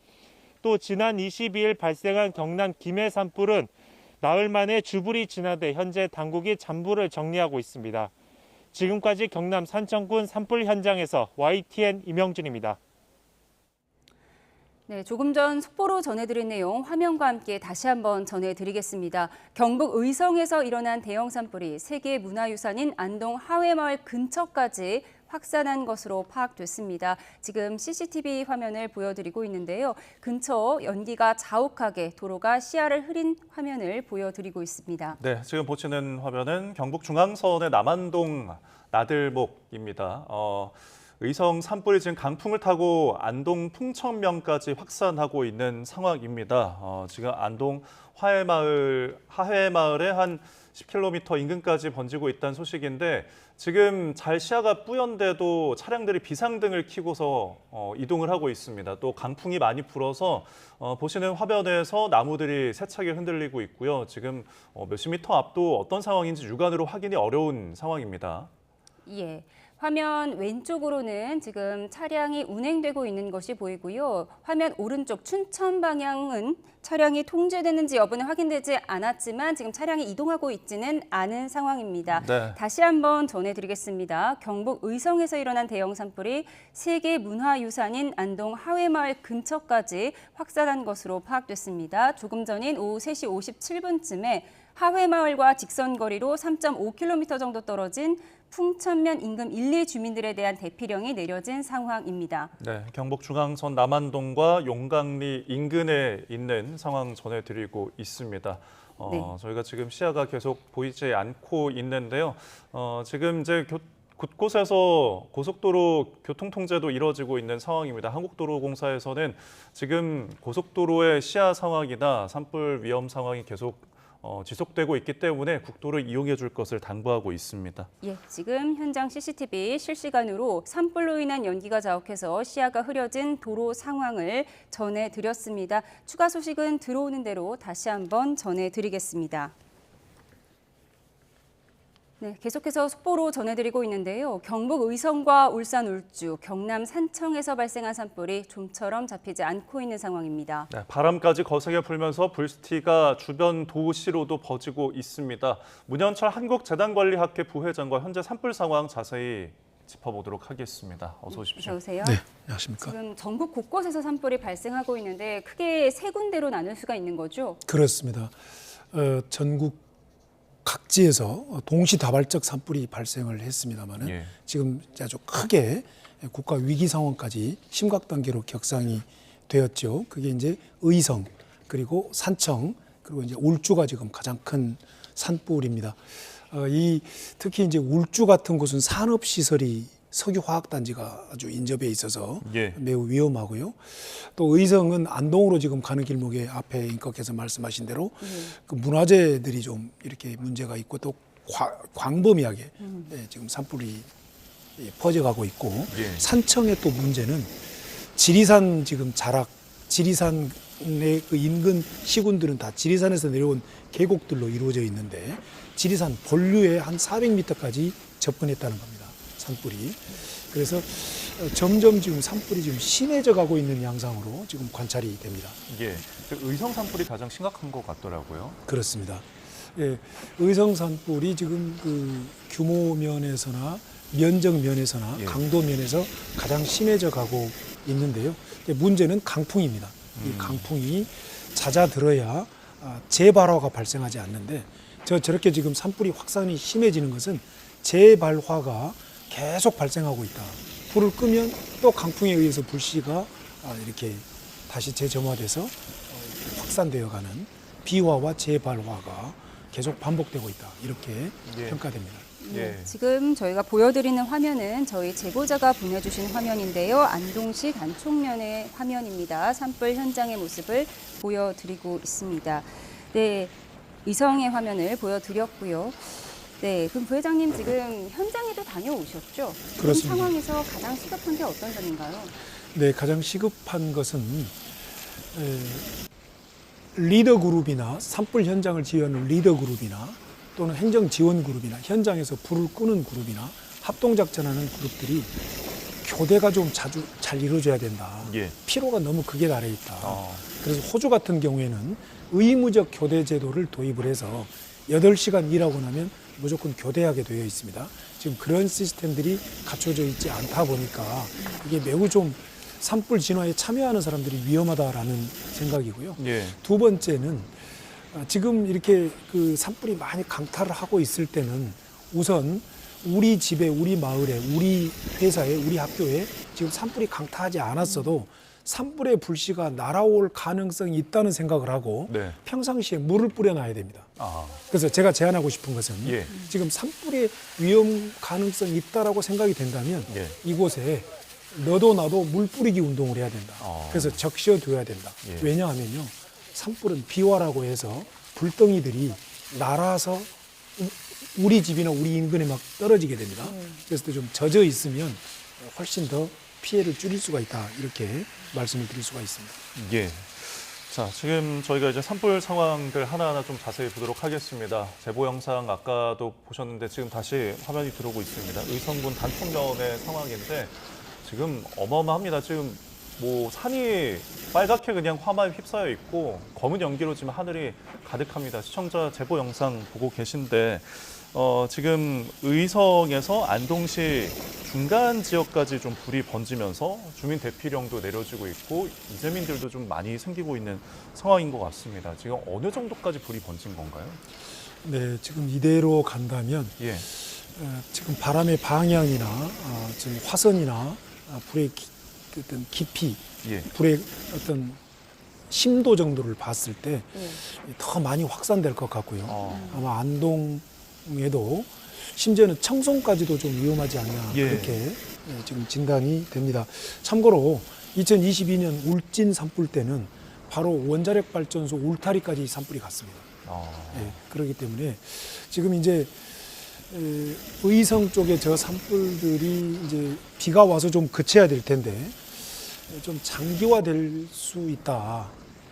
또 지난 22일 발생한 경남 김해 산불은 나흘 만에 주불이 진화돼 현재 당국이 잔불을 정리하고 있습니다. 지금까지 경남 산청군 산불 현장에서 YTN 임영준입니다. 네, 조금 전 속보로 전해드린 내용 화면과 함께 다시 한번 전해드리겠습니다. 경북 의성에서 일어난 대형 산불이 세계 문화유산인 안동 하회마을 근처까지 확산한 것으로 파악됐습니다. 지금 CCTV 화면을 보여드리고 있는데요. 근처 연기가 자욱하게 도로가 시야를 흐린 화면을 보여드리고 있습니다. 네, 지금 보시는 화면은 경북 중앙선의 남안동 나들목입니다. 의성 산불이 지금 강풍을 타고 안동 풍천면까지 확산하고 있는 상황입니다. 지금 안동 하회마을의 한 10km 인근까지 번지고 있다는 소식인데 지금 잘 시야가 뿌연데도 차량들이 비상등을 켜고서 이동을 하고 있습니다. 또 강풍이 많이 불어서 보시는 화면에서 나무들이 세차게 흔들리고 있고요. 지금 몇십 미터 앞도 어떤 상황인지 육안으로 확인이 어려운 상황입니다. 예. 화면 왼쪽으로는 지금 차량이 운행되고 있는 것이 보이고요. 화면 오른쪽 춘천 방향은 차량이 통제되는지 여부는 확인되지 않았지만 지금 차량이 이동하고 있지는 않은 상황입니다. 네. 다시 한번 전해드리겠습니다. 경북 의성에서 일어난 대형 산불이 세계 문화유산인 안동 하회마을 근처까지 확산한 것으로 파악됐습니다. 조금 전인 오후 3시 57분쯤에 하회마을과 직선거리로 3.5km 정도 떨어진 풍천면 인근 1, 2 주민들에 대한 대피령이 내려진 상황입니다. 네, 경북 중앙선 남안동과 용강리 인근에 있는 상황 전해드리고 있습니다. 네. 저희가 지금 시야가 계속 보이지 않고 있는데요. 지금 이제 곳곳에서 고속도로 교통 통제도 이루어지고 있는 상황입니다. 한국도로공사에서는 지금 고속도로의 시야 상황이나 산불 위험 상황이 계속 지속되고 있기 때문에 국도를 이용해 줄 것을 당부하고 있습니다. 예, 지금 현장 CCTV 실시간으로 산불로 인한 연기가 자욱해서 시야가 흐려진 도로 상황을 전해드렸습니다. 추가 소식은 들어오는 대로 다시 한번 전해드리겠습니다. 네, 계속해서 속보로 전해드리고 있는데요. 경북 의성과 울산 울주, 경남 산청에서 발생한 산불이 좀처럼 잡히지 않고 있는 상황입니다. 네, 바람까지 거세게 불면서 불씨가 주변 도시로도 퍼지고 있습니다. 문현철 한국재단관리학회 부회장과 현재 산불 상황 자세히 짚어보도록 하겠습니다. 어서 오십시오. 어서 오세요. 네, 안녕하십니까. 지금 전국 곳곳에서 산불이 발생하고 있는데 크게 세 군데로 나눌 수가 있는 거죠? 그렇습니다. 전국 각지에서 동시다발적 산불이 발생을 했습니다마는 예. 지금 아주 크게 국가 위기 상황까지 심각 단계로 격상이 되었죠. 그게 이제 의성 그리고 산청 그리고 이제 울주가 지금 가장 큰 산불입니다. 특히 이제 울주 같은 곳은 산업 시설이 석유화학단지가 아주 인접해 있어서 예. 매우 위험하고요. 또 의성은 안동으로 지금 가는 길목에 앞에 앵커께서 말씀하신 대로 그 문화재들이 좀 이렇게 문제가 있고 또 광범위하게 지금 산불이 퍼져가고 있고 예. 산청의 또 문제는 지리산 지금 지리산의 그 인근 시군들은 다 지리산에서 내려온 계곡들로 이루어져 있는데 지리산 본류에 한 400m까지 접근했다는 겁니다. 산불이. 그래서 점점 지금 산불이 지금 심해져 가고 있는 양상으로 지금 관찰이 됩니다. 예, 의성 산불이 가장 심각한 것 같더라고요. 그렇습니다. 예, 의성 산불이 지금 그 규모 면에서나 면적 면에서나 예. 강도 면에서 가장 심해져 가고 있는데요. 문제는 강풍입니다. 이 강풍이 잦아들어야 재발화가 발생하지 않는데 저렇게 지금 산불이 확산이 심해지는 것은 재발화가 계속 발생하고 있다. 불을 끄면 또 강풍에 의해서 불씨가 이렇게 다시 재점화돼서 확산되어 가는 비화와 재발화가 계속 반복되고 있다. 이렇게 예. 평가됩니다. 네, 지금 저희가 보여드리는 화면은 저희 제보자가 보내주신 화면인데요. 안동시 단총면의 화면입니다. 산불 현장의 모습을 보여드리고 있습니다. 네, 의성의 화면을 보여드렸고요. 네, 그럼 부회장님 지금 현장에도 다녀오셨죠? 그렇습니다. 그런 상황에서 가장 시급한 게 어떤 점인가요? 네, 가장 시급한 것은 리더 그룹이나 산불 현장을 지휘하는 리더 그룹이나 또는 행정 지원 그룹이나 현장에서 불을 끄는 그룹이나 합동작전하는 그룹들이 교대가 좀 자주 잘 이루어져야 된다. 예. 피로가 너무 극에 달해 있다. 그래서 호주 같은 경우에는 의무적 교대 제도를 도입을 해서 8시간 일하고 나면 무조건 교대하게 되어 있습니다. 지금 그런 시스템들이 갖춰져 있지 않다 보니까 이게 매우 좀 산불 진화에 참여하는 사람들이 위험하다라는 생각이고요. 예. 두 번째는 지금 이렇게 그 산불이 많이 강타를 하고 있을 때는 우선 우리 집에, 우리 마을에, 우리 회사에, 우리 학교에 지금 산불이 강타하지 않았어도 산불의 불씨가 날아올 가능성이 있다는 생각을 하고 네. 평상시에 물을 뿌려놔야 됩니다. 그래서 제가 제안하고 싶은 것은 예. 지금 산불의 위험 가능성이 있다라고 생각이 된다면 예. 이곳에 너도 나도 물 뿌리기 운동을 해야 된다. 그래서 적셔둬야 된다. 예. 왜냐하면요. 산불은 비화라고 해서 불덩이들이 날아서 우리 집이나 우리 인근에 막 떨어지게 됩니다. 그래서 좀 젖어 있으면 훨씬 더 피해를 줄일 수가 있다. 이렇게 말씀을 드릴 수가 있습니다. 예. 자, 지금 저희가 이제 산불 상황들 하나하나 좀 자세히 보도록 하겠습니다. 제보 영상 아까도 보셨는데 지금 다시 화면이 들어오고 있습니다. 의성군 단통면의 상황인데 지금 어마어마합니다. 지금 뭐 산이 빨갛게 그냥 화마에 휩싸여 있고 검은 연기로 지금 하늘이 가득합니다. 시청자 제보 영상 보고 계신데 지금 의성에서 안동시 중간 지역까지 좀 불이 번지면서 주민 대피령도 내려지고 있고 이재민들도 좀 많이 생기고 있는 상황인 것 같습니다. 지금 어느 정도까지 불이 번진 건가요? 네, 지금 이대로 간다면 예. 지금 바람의 방향이나 지금 화선이나 불의 어떤 깊이, 예. 불의 어떤 심도 정도를 봤을 때 더 많이 확산될 것 같고요. 아마 안동에도 심지어는 청송까지도 좀 위험하지 않나 예. 그렇게 지금 진단이 됩니다. 참고로 2022년 울진 산불 때는 바로 원자력 발전소 울타리까지 산불이 갔습니다. 네, 그렇기 때문에 지금 이제 의성 쪽에 저 산불들이 이제 비가 와서 좀 그쳐야 될 텐데 좀 장기화될 수 있다.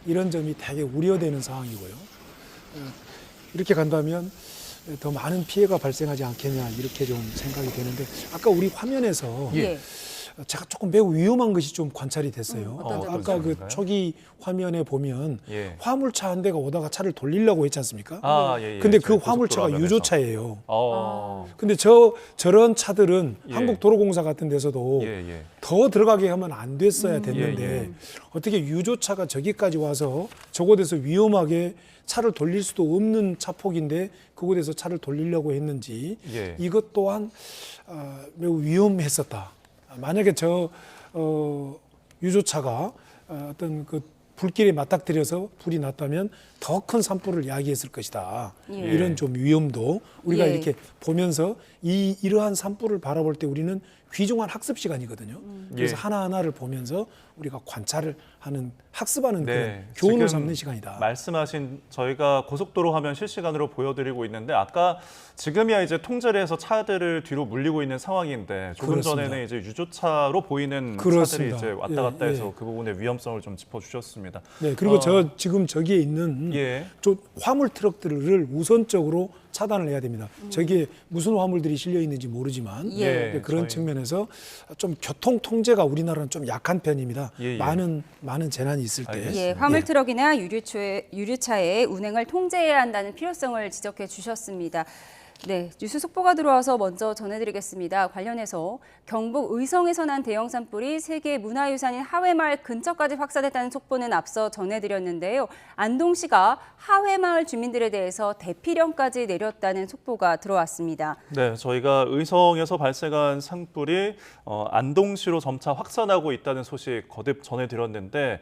이런 점이 되게 우려되는 상황이고요. 이렇게 간다면 더 많은 피해가 발생하지 않겠냐 이렇게 좀 생각이 되는데 아까 우리 화면에서 예. 제가 조금 매우 위험한 것이 좀 관찰이 됐어요. 어떤 점이죠? 아까 그 초기 화면에 보면 예. 화물차 한 대가 오다가 차를 돌리려고 했지 않습니까? 예, 예. 근데 그 저희 화물차가 고속도로 유조차예요. 화면에서. 근데 저런 차들은 예. 한국도로공사 같은 데서도 예. 더 들어가게 하면 안 됐어야 됐는데 어떻게 유조차가 저기까지 와서 저곳에서 위험하게 차를 돌릴 수도 없는 차폭인데 그곳에서 차를 돌리려고 했는지 예. 이것 또한 매우 위험했었다. 만약에 저 유조차가 어떤 그 불길에 맞닥뜨려서 불이 났다면 더 큰 산불을 야기했을 것이다. 예. 이런 좀 위험도 우리가 예. 이렇게 보면서 이러한 산불을 바라볼 때 우리는 귀중한 학습 시간이거든요. 그래서 예. 하나하나를 보면서 우리가 관찰을 하는 학습하는 네, 그런 교훈을 지금 삼는 시간이다. 말씀하신 저희가 고속도로 화면 실시간으로 보여드리고 있는데 아까 지금이야 이제 통제를 해서 차들을 뒤로 물리고 있는 상황인데 조금 그렇습니다. 전에는 이제 유조차로 보이는 그렇습니다. 차들이 이제 왔다 갔다 예, 해서 예. 그 부분의 위험성을 좀 짚어주셨습니다. 네, 그리고 저 지금 저기에 있는 예. 저 화물 트럭들을 우선적으로 차단을 해야 됩니다. 저기에 무슨 화물들이 실려 있는지 모르지만 예. 네, 그런 저희- 측면에서 좀 교통 통제가 우리나라는 좀 약한 편입니다. 예. 많은 재난이 있을 때. 알겠습니다. 예, 화물 트럭이나 유류차의 운행을 통제해야 한다는 필요성을 지적해 주셨습니다. 네, 뉴스 속보가 들어와서 먼저 전해드리겠습니다. 관련해서 경북 의성에서 난 대형 산불이 세계 문화유산인 하회마을 근처까지 확산했다는 속보는 앞서 전해드렸는데요. 안동시가 하회마을 주민들에 대해서 대피령까지 내렸다는 속보가 들어왔습니다. 네, 저희가 의성에서 발생한 산불이 안동시로 점차 확산하고 있다는 소식 거듭 전해드렸는데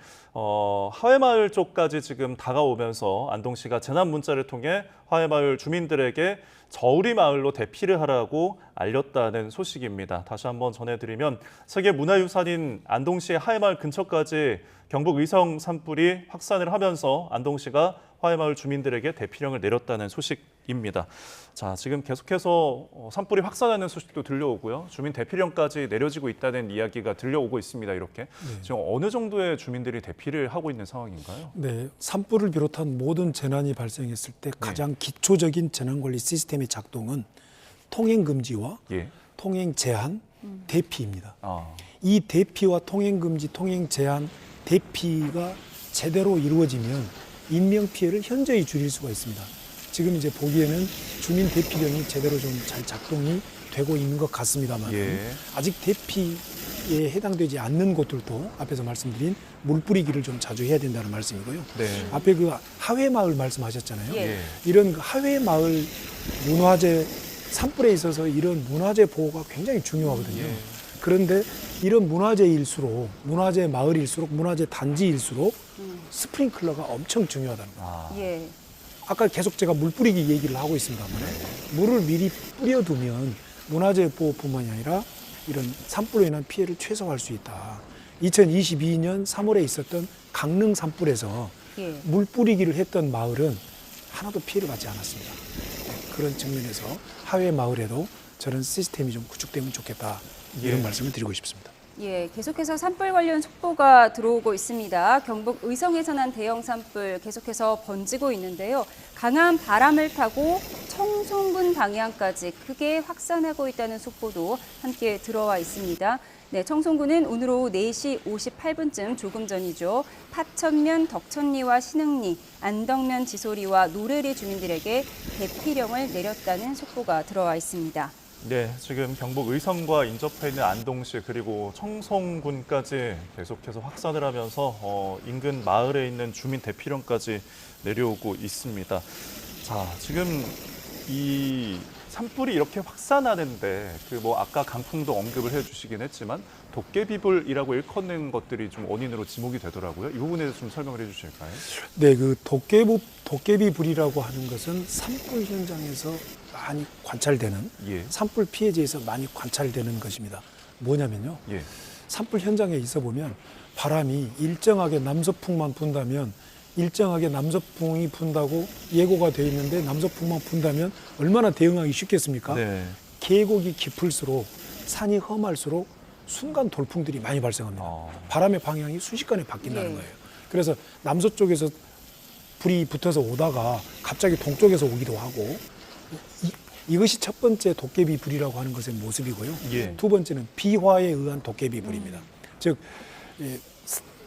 하회마을 쪽까지 지금 다가오면서 안동시가 재난 문자를 통해 하회마을 주민들에게 저우리 마을로 대피를 하라고 알렸다는 소식입니다. 다시 한번 전해드리면 세계 문화유산인 안동시의 하회마을 근처까지 경북 의성 산불이 확산을 하면서 안동시가 하회마을 주민들에게 대피령을 내렸다는 소식입니다. 자, 지금 계속해서 산불이 확산하는 소식도 들려오고요. 주민 대피령까지 내려지고 있다는 이야기가 들려오고 있습니다. 이렇게 지금 어느 정도의 주민들이 대피를 하고 있는 상황인가요? 네, 산불을 비롯한 모든 재난이 발생했을 때 가장 기초적인 재난관리 시스템의 작동은 통행 금지와 예. 통행 제한, 대피입니다. 아, 이 대피와 통행 금지, 통행 제한, 대피가 제대로 이루어지면 인명 피해를 현저히 줄일 수가 있습니다. 지금 이제 보기에는 주민 대피령이 제대로 좀 잘 작동이 되고 있는 것 같습니다만 예. 아직 대피의 해당되지 않는 곳들도 앞에서 말씀드린 물 뿌리기를 좀 자주 해야 된다는 말씀이고요. 네. 앞에 그 하회마을 말씀하셨잖아요. 예. 이런 그 하회마을 문화재 산불에 있어서 이런 문화재 보호가 굉장히 중요하거든요. 예. 그런데 이런 문화재일수록 문화재 마을일수록 문화재 단지일수록 스프링클러가 엄청 중요하다는 거예요. 예. 아까 계속 제가 물 뿌리기 얘기를 하고 있습니다만 물을 미리 뿌려두면 문화재 보호뿐만이 아니라 이런 산불로 인한 피해를 최소화할 수 있다. 2022년 3월에 있었던 강릉 산불에서 예. 물 뿌리기를 했던 마을은 하나도 피해를 받지 않았습니다. 그런 측면에서 하회 마을에도 저런 시스템이 좀 구축되면 좋겠다. 이런 예. 말씀을 드리고 싶습니다. 예, 계속해서 산불 관련 속보가 들어오고 있습니다. 경북 의성에서 난 대형 산불 계속해서 번지고 있는데요. 강한 바람을 타고 청송군 방향까지 크게 확산하고 있다는 속보도 함께 들어와 있습니다. 네, 청송군은 오늘 오후 4시 58분쯤 조금 전이죠. 파천면 덕천리와 신흥리, 안덕면 지소리와 노래리 주민들에게 대피령을 내렸다는 속보가 들어와 있습니다. 네, 지금 경북 의성과 인접해 있는 안동시 그리고 청송군까지 계속해서 확산을 하면서 인근 마을에 있는 주민 대피령까지 내려오고 있습니다. 자, 지금 이 산불이 이렇게 확산하는데 그 뭐 아까 강풍도 언급을 해주시긴 했지만 도깨비불이라고 일컫는 것들이 좀 원인으로 지목이 되더라고요. 이 부분에 대해서 좀 설명을 해주실까요? 네, 그 도깨비불이라고 하는 것은 산불 현장에서 많이 관찰되는 예. 산불 피해지에서 많이 관찰되는 것입니다. 뭐냐면요. 예. 산불 현장에 있어 보면 바람이 일정하게 남서풍만 분다면 일정하게 남서풍이 분다고 예고가 돼 있는데 남서풍만 분다면 얼마나 대응하기 쉽겠습니까? 네. 계곡이 깊을수록 산이 험할수록 순간 돌풍들이 많이 발생합니다. 바람의 방향이 순식간에 바뀐다는 예. 거예요. 그래서 남서쪽에서 불이 붙어서 오다가 갑자기 동쪽에서 오기도 하고 이것이 첫 번째 도깨비 불이라고 하는 것의 모습이고요. 예. 두 번째는 비화에 의한 도깨비 불입니다. 즉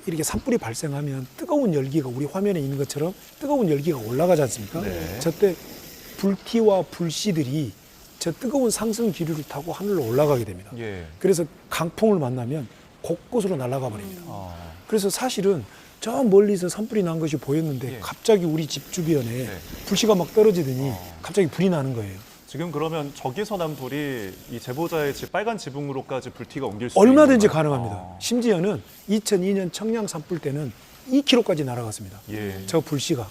이렇게 산불이 발생하면 뜨거운 열기가 우리 화면에 있는 것처럼 뜨거운 열기가 올라가지 않습니까? 네. 저때 불티와 불씨들이 저 뜨거운 상승 기류를 타고 하늘로 올라가게 됩니다. 예. 그래서 강풍을 만나면 곳곳으로 날아가 버립니다. 그래서 사실은 저 멀리서 산불이 난 것이 보였는데 갑자기 우리 집 주변에 불씨가 막 떨어지더니 갑자기 불이 나는 거예요. 지금 그러면 저기서 난 불이 이 제보자의 집 빨간 지붕으로까지 불티가 옮길 수 얼마든지 있는 건가요? 가능합니다. 심지어는 2002년 청량 산불 때는 2km까지 날아갔습니다. 예. 저 불씨가.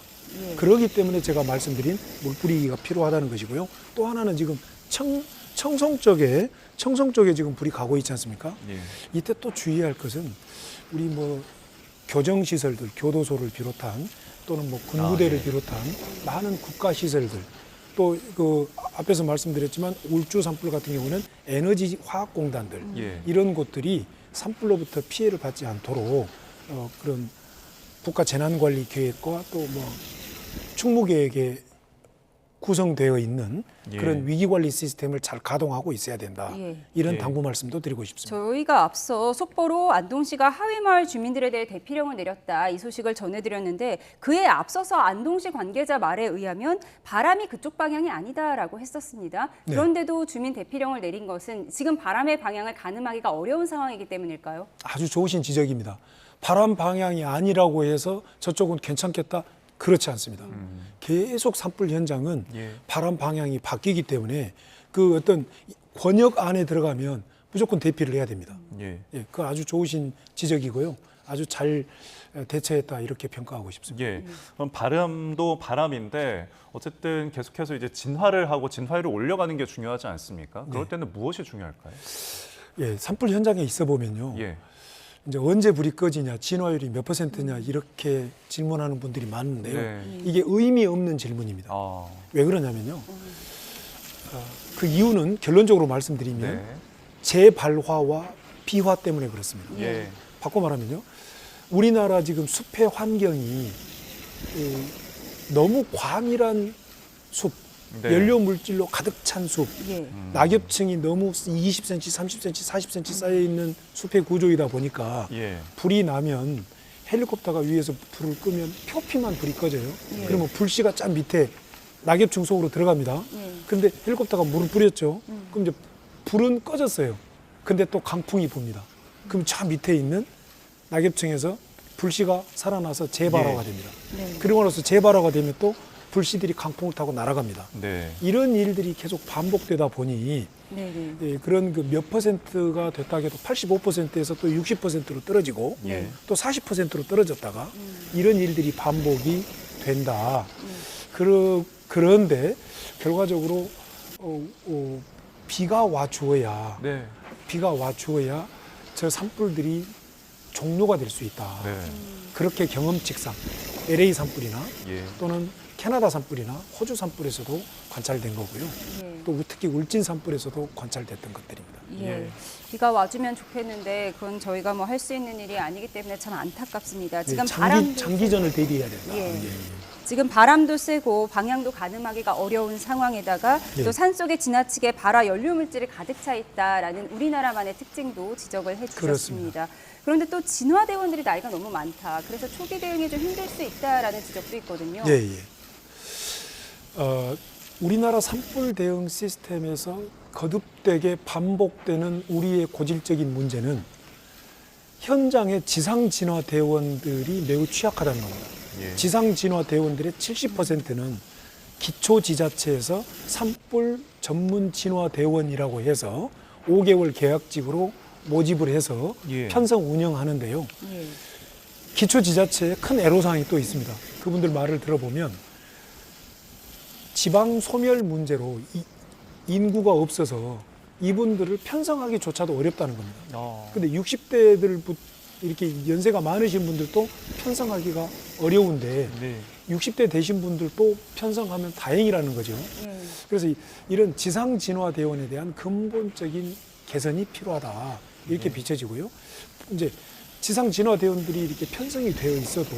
그러기 때문에 제가 말씀드린 물 뿌리기가 필요하다는 것이고요. 또 하나는 지금 청송 쪽에 지금 불이 가고 있지 않습니까? 예. 이때 또 주의할 것은 우리 뭐 교정시설들, 교도소를 비롯한 또는 뭐 군부대를 비롯한 많은 국가시설들 또 그 앞에서 말씀드렸지만 울주 산불 같은 경우는 에너지 화학공단들 예. 이런 곳들이 산불로부터 피해를 받지 않도록 그런 국가 재난관리 계획과 또 뭐 충무계획에 구성되어 있는 예. 그런 위기관리 시스템을 잘 가동하고 있어야 된다. 예. 이런 예. 당부 말씀도 드리고 싶습니다. 저희가 앞서 속보로 안동시가 하회마을 주민들에 대해 대피령을 내렸다 이 소식을 전해드렸는데 그에 앞서서 안동시 관계자 말에 의하면 바람이 그쪽 방향이 아니다라고 했었습니다. 네. 그런데도 주민 대피령을 내린 것은 지금 바람의 방향을 가늠하기가 어려운 상황이기 때문일까요? 아주 좋으신 지적입니다. 바람 방향이 아니라고 해서 저쪽은 괜찮겠다? 그렇지 않습니다. 계속 산불 현장은 예. 바람 방향이 바뀌기 때문에 그 어떤 권역 안에 들어가면 무조건 대피를 해야 됩니다. 예. 예, 그 아주 좋으신 지적이고요. 아주 잘 대처했다 이렇게 평가하고 싶습니다. 예. 그럼 바람도 바람인데 어쨌든 계속해서 이제 진화를 하고 진화율을 올려가는 게 중요하지 않습니까? 그럴 때는 무엇이 중요할까요? 예, 산불 현장에 있어 보면요. 예. 이제 언제 불이 꺼지냐, 진화율이 몇 %냐 이렇게 질문하는 분들이 많은데요. 네. 이게 의미 없는 질문입니다. 왜 그러냐면요. 그 이유는 결론적으로 말씀드리면 네. 재발화와 비화 때문에 그렇습니다. 예. 바꿔 말하면요. 우리나라 지금 숲의 환경이 너무 과밀한 숲, 네. 연료 물질로 가득 찬 숲, 예. 낙엽층이 너무 20cm, 30cm, 40cm 쌓여 있는 숲의 구조이다 보니까 예. 불이 나면 헬리콥터가 위에서 불을 끄면 표피만 불이 꺼져요. 그러면 불씨가 짠 밑에 낙엽층 속으로 들어갑니다. 근데 헬리콥터가 물을 뿌렸죠. 그럼 이제 불은 꺼졌어요. 근데 또 강풍이 붑니다. 그럼 저 밑에 있는 낙엽층에서 불씨가 살아나서 재발화가 예. 됩니다. 네. 그리고 나서 재발화가 되면 또 불씨들이 강풍을 타고 날아갑니다. 네. 이런 일들이 계속 반복되다 보니 네네. 예, 그런 그 몇 퍼센트가 됐다 해도 85%에서 또 60%로 떨어지고 예. 또 40%로 떨어졌다가 이런 일들이 반복이 된다. 그런데 결과적으로 비가 와 주어야 네. 비가 와 주어야 저 산불들이 종료가 될 수 있다. 네. 그렇게 경험칙상 LA 산불이나 예. 또는 캐나다 산불이나 호주 산불에서도 관찰된 거고요. 예. 또 특히 울진 산불에서도 관찰됐던 것들입니다. 예. 비가 와주면 좋겠는데 그건 저희가 뭐 할 수 있는 일이 아니기 때문에 참 안타깝습니다. 지금 장기전을 대비해야 된다. 예. 예. 지금 바람도 세고 방향도 가늠하기가 어려운 상황에다가 예. 또 산속에 지나치게 발화 연료 물질이 가득 차 있다라는 우리나라만의 특징도 지적을 해주셨습니다. 그런데 또 진화대원들이 나이가 너무 많다. 그래서 초기 대응이 좀 힘들 수 있다라는 지적도 있거든요. 예, 예. 우리나라 산불 대응 시스템에서 거듭되게 반복되는 우리의 고질적인 문제는 현장의 지상 진화 대원들이 매우 취약하다는 겁니다. 예. 지상 진화 대원들의 70%는 기초 지자체에서 산불 전문 진화 대원이라고 해서 5개월 계약직으로 모집을 해서 예. 편성 운영하는데요. 예. 기초 지자체에 큰 애로사항이 또 있습니다. 그분들 말을 들어보면 지방 소멸 문제로 인구가 없어서 이분들을 편성하기조차도 어렵다는 겁니다. 근데 60대들 이렇게 연세가 많으신 분들도 편성하기가 어려운데 네. 60대 되신 분들도 편성하면 다행이라는 거죠. 그래서 이런 지상 진화 대원에 대한 근본적인 개선이 필요하다. 이렇게 비춰지고요. 이제 지상 진화 대원들이 이렇게 편성이 되어 있어도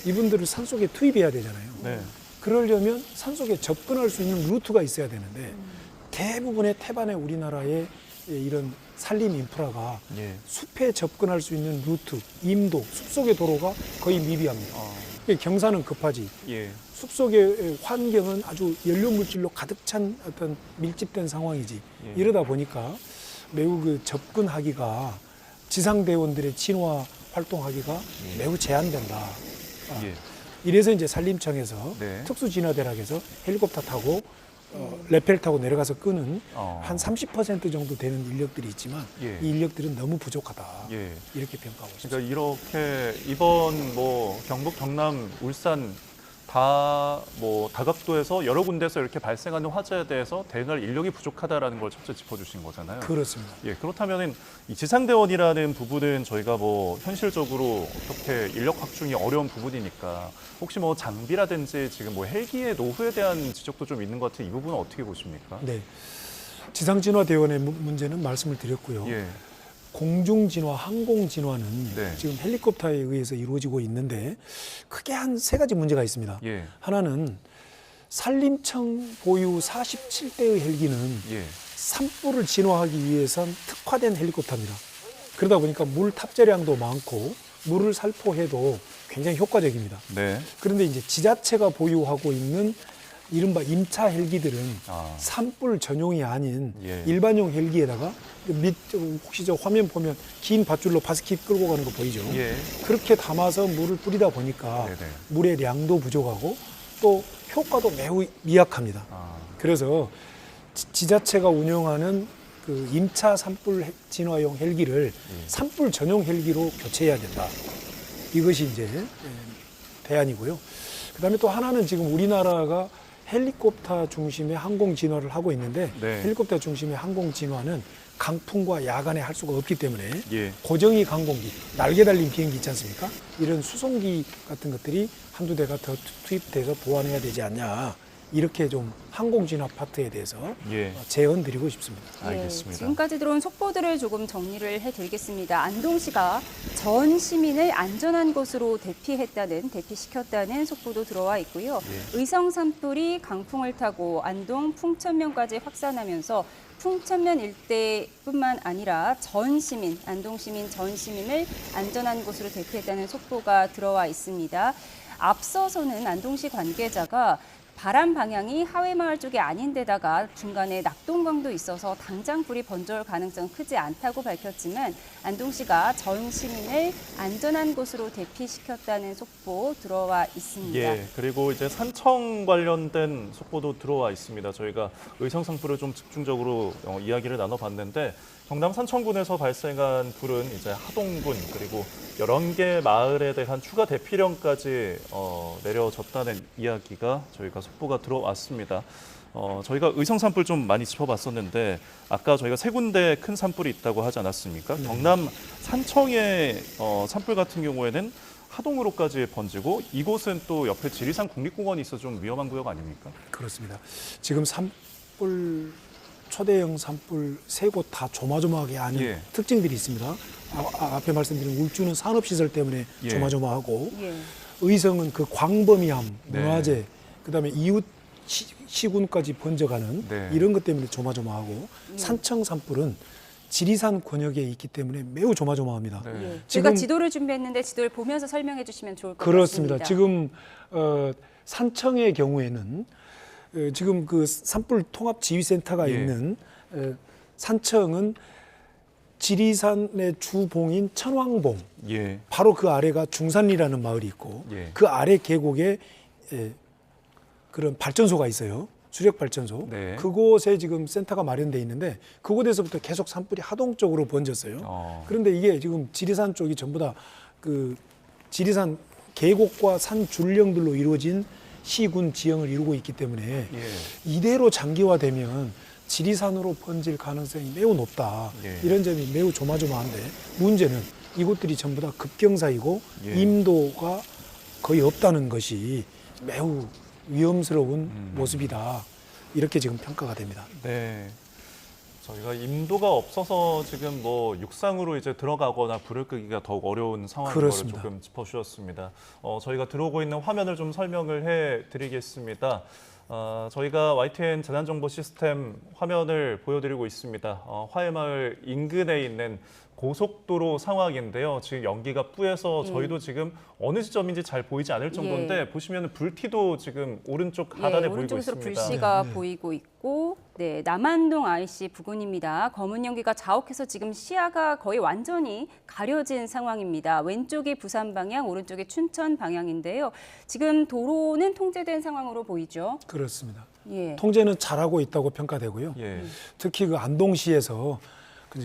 이분들을 산속에 투입해야 되잖아요. 네. 그러려면 산속에 접근할 수 있는 루트가 있어야 되는데 대부분의 태반의 우리나라의 이런 산림 인프라가 예. 숲에 접근할 수 있는 루트, 임도, 숲속의 도로가 거의 미비합니다. 경사는 급하지. 예. 숲속의 환경은 아주 연료 물질로 가득 찬 어떤 밀집된 상황이지. 예. 이러다 보니까 매우 그 접근하기가 지상대원들의 진화 활동하기가 매우 제한된다. 예. 이래서 이제 산림청에서 네. 특수진화대락에서 헬리콥터 타고 레펠 타고 내려가서 끄는 한 30% 정도 되는 인력들이 있지만 예. 이 인력들은 너무 부족하다. 예. 이렇게 평가하고 있습니다. 그러니까 이렇게 이번 뭐 경북, 경남, 울산 다 뭐 다각도에서 여러 군데서 이렇게 발생하는 화재에 대해서 대응할 인력이 부족하다라는 걸 첫째 짚어주신 거잖아요. 그렇습니다. 예, 그렇다면은 이 지상대원이라는 부분은 저희가 뭐 현실적으로 어떻게 인력 확충이 어려운 부분이니까 혹시 뭐 장비라든지 지금 뭐 헬기의 노후에 대한 지적도 좀 있는 것 같아요. 이 부분은 어떻게 보십니까? 네, 지상진화대원의 문제는 말씀을 드렸고요. 예. 공중진화, 항공진화는 네. 지금 헬리콥터에 의해서 이루어지고 있는데 크게 한 세 가지 문제가 있습니다. 예. 하나는 산림청 보유 47대의 헬기는 예. 산불을 진화하기 위해선 특화된 헬리콥터입니다. 그러다 보니까 물 탑재량도 많고 물을 살포해도 굉장히 효과적입니다. 네. 그런데 이제 지자체가 보유하고 있는 이른바 임차 헬기들은 산불 전용이 아닌 예. 일반용 헬기에다가 혹시 저 화면 보면 긴 밧줄로 바스킷 끌고 가는 거 보이죠? 예. 그렇게 담아서 물을 뿌리다 보니까 네네. 물의 양도 부족하고 또 효과도 매우 미약합니다. 그래서 지자체가 운영하는 그 임차 산불 진화용 헬기를 산불 전용 헬기로 교체해야 된다. 이것이 이제 대안이고요. 그다음에 또 하나는 지금 우리나라가 헬리콥터 중심의 항공 진화를 하고 있는데 네. 헬리콥터 중심의 항공 진화는 강풍과 야간에 할 수가 없기 때문에 예. 고정익 항공기, 날개 달린 비행기 있지 않습니까? 이런 수송기 같은 것들이 한두 대가 더 투입돼서 보완해야 되지 않냐. 이렇게 좀 항공 진화 파트에 대해서 예. 제언 드리고 싶습니다. 알겠습니다. 예, 지금까지 들어온 속보들을 조금 정리를 해드리겠습니다. 안동시가 전 시민을 안전한 곳으로 대피시켰다는 속보도 들어와 있고요. 예. 의성 산불이 강풍을 타고 안동 풍천면까지 확산하면서 풍천면 일대뿐만 아니라 전 시민, 안동 시민 전 시민을 안전한 곳으로 대피했다는 속보가 들어와 있습니다. 앞서서는 안동시 관계자가 바람 방향이 하회마을 쪽이 아닌데다가 중간에 낙동강도 있어서 당장 불이 번져올 가능성은 크지 않다고 밝혔지만 안동시가 전 시민을 안전한 곳으로 대피시켰다는 속보 들어와 있습니다. 예, 그리고 이제 산청 관련된 속보도 들어와 있습니다. 저희가 의성 산불을 좀 집중적으로 이야기를 나눠봤는데 경남 산청군에서 발생한 불은 이제 하동군 그리고 11개 마을에 대한 추가 대피령까지 내려졌다는 이야기가 저희가 속보가 들어왔습니다. 저희가 의성 산불 좀 많이 짚어봤었는데 아까 저희가 세 군데 큰 산불이 있다고 하지 않았습니까? 경남 산청의 산불 같은 경우에는 하동으로까지 번지고 이곳은 또 옆에 지리산 국립공원이 있어 좀 위험한 구역 아닙니까? 그렇습니다. 지금 산불 초대형 산불 세 곳 다 조마조마하게 하는 예. 특징들이 있습니다. 앞에 말씀드린 울주는 산업시설 때문에 예. 조마조마하고 예. 의성은 그 광범위함, 네. 문화재, 그다음에 이웃 시군까지 번져가는 네. 이런 것 때문에 조마조마하고 산청 산불은 지리산 권역에 있기 때문에 매우 조마조마합니다. 예. 제가 지도를 준비했는데 지도를 보면서 설명해 주시면 좋을 것 그렇습니다. 같습니다. 지금 산청의 경우에는 지금 그 산불 통합 지휘센터가 예. 있는 산청은 지리산의 주봉인 천왕봉, 예. 바로 그 아래가 중산리라는 마을이 있고 예. 그 아래 계곡에 그런 발전소가 있어요. 수력 발전소. 네. 그곳에 지금 센터가 마련돼 있는데 그곳에서부터 계속 산불이 하동 쪽으로 번졌어요. 그런데 이게 지금 지리산 쪽이 전부 다 그 지리산 계곡과 산 줄령들로 이루어진 시군 지형을 이루고 있기 때문에 예. 이대로 장기화되면 지리산으로 번질 가능성이 매우 높다. 예. 이런 점이 매우 조마조마한데 문제는 이곳들이 전부 다 급경사이고 예. 임도가 거의 없다는 것이 매우 위험스러운 모습이다. 이렇게 지금 평가가 됩니다. 네. 저희가 임도가 없어서 지금 뭐 육상으로 이제 들어가거나 불을 끄기가 더욱 어려운 상황인 거를 그렇습니다. 조금 짚어주셨습니다. 저희가 들어오고 있는 화면을 좀 설명을 해드리겠습니다. 저희가 YTN 재난정보 시스템 화면을 보여드리고 있습니다. 화해마을 인근에 있는 고속도로 상황인데요. 지금 연기가 뿌해서 저희도 지금 어느 지점인지 잘 보이지 않을 정도인데 보시면 불티도 지금 오른쪽 하단에 보이고 오른쪽으로 있습니다. 불씨가 보이고 있고 남안동 IC 부근입니다. 검은 연기가 자욱해서 지금 시야가 거의 완전히 가려진 상황입니다. 왼쪽이 부산 방향, 오른쪽이 춘천 방향인데요. 지금 도로는 통제된 상황으로 보이죠? 그렇습니다. 예. 통제는 잘하고 있다고 평가되고요. 예. 특히 그 안동시에서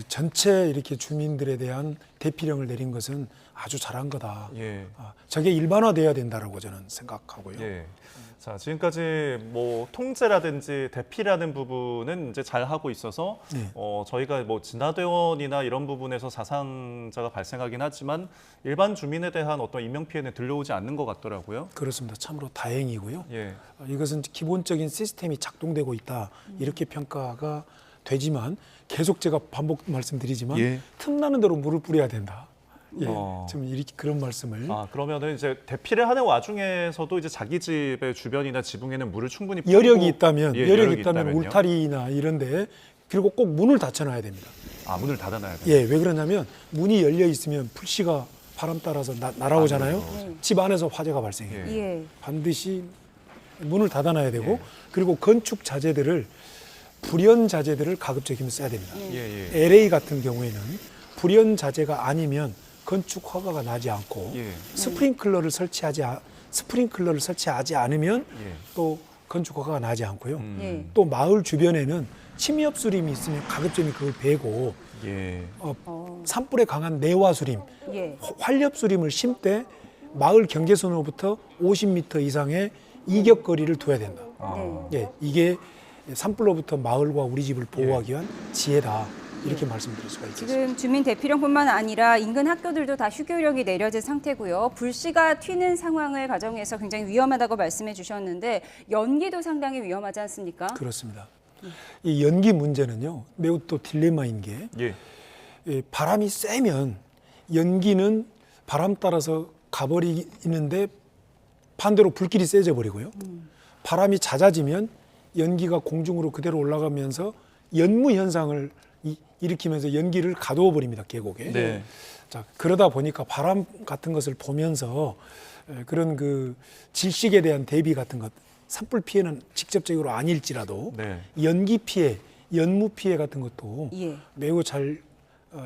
전체 이렇게 주민들에 대한 대피령을 내린 것은 아주 잘한 거다. 예. 저게 일반화돼야 된다라고 저는 생각하고요. 예. 자, 지금까지 뭐 통제라든지 대피라는 부분은 이제 잘 하고 있어서 저희가 뭐 진화대원이나 이런 부분에서 사상자가 발생하긴 하지만 일반 주민에 대한 어떤 인명 피해는 들려오지 않는 것 같더라고요. 그렇습니다. 참으로 다행이고요. 예. 이것은 기본적인 시스템이 작동되고 있다. 이렇게 평가가 되지만 계속 제가 반복 말씀드리지만 예. 틈나는 대로 물을 뿌려야 된다. 예, 좀 이렇게 그런 말씀을. 그러면은 이제 대피를 하는 와중에서도 이제 자기 집의 주변이나 지붕에는 물을 충분히 여력이 있다면 여력이 있다면 있다면요? 울타리나 이런데 그리고 꼭 문을 닫혀놔야 됩니다. 문을 닫아놔야 돼요. 예, 왜 그러냐면 문이 열려 있으면 불씨가 바람 따라서 날아오잖아요. 집 안에서 화재가 발생해요. 예. 반드시 문을 닫아놔야 되고 그리고 건축 자재들을 불연 자재들을 가급적이면 써야 됩니다. LA 같은 경우에는 불연 자재가 아니면 건축 허가가 나지 않고 스프링클러를 설치하지 않으면 또 건축 허가가 나지 않고요. 또 마을 주변에는 침엽 수림이 있으면 가급적이면 그걸 베고 산불에 강한 내화 수림, 활렵 수림을 심되 마을 경계선으로부터 50m 이상의 이격거리를 둬야 된다. 이게 산불로부터 마을과 우리 집을 보호하기 위한 지혜다. 이렇게 말씀드릴 수가 있겠습니다. 지금 주민 대피령뿐만 아니라 인근 학교들도 다 휴교령이 내려진 상태고요. 불씨가 튀는 상황을 가정해서 굉장히 위험하다고 말씀해 주셨는데 연기도 상당히 위험하지 않습니까? 그렇습니다. 이 연기 문제는요. 매우 또 딜레마인 게 바람이 세면 연기는 바람 따라서 가버리는데 반대로 불길이 세져 버리고요. 바람이 잦아지면 연기가 공중으로 그대로 올라가면서 연무 현상을 일으키면서 연기를 가두어 버립니다. 계곡에. 자, 그러다 보니까 바람 같은 것을 보면서 그런 그 질식에 대한 대비 같은 것 산불 피해는 직접적으로 아닐지라도 네. 연기 피해, 연무 피해 같은 것도 예. 매우 잘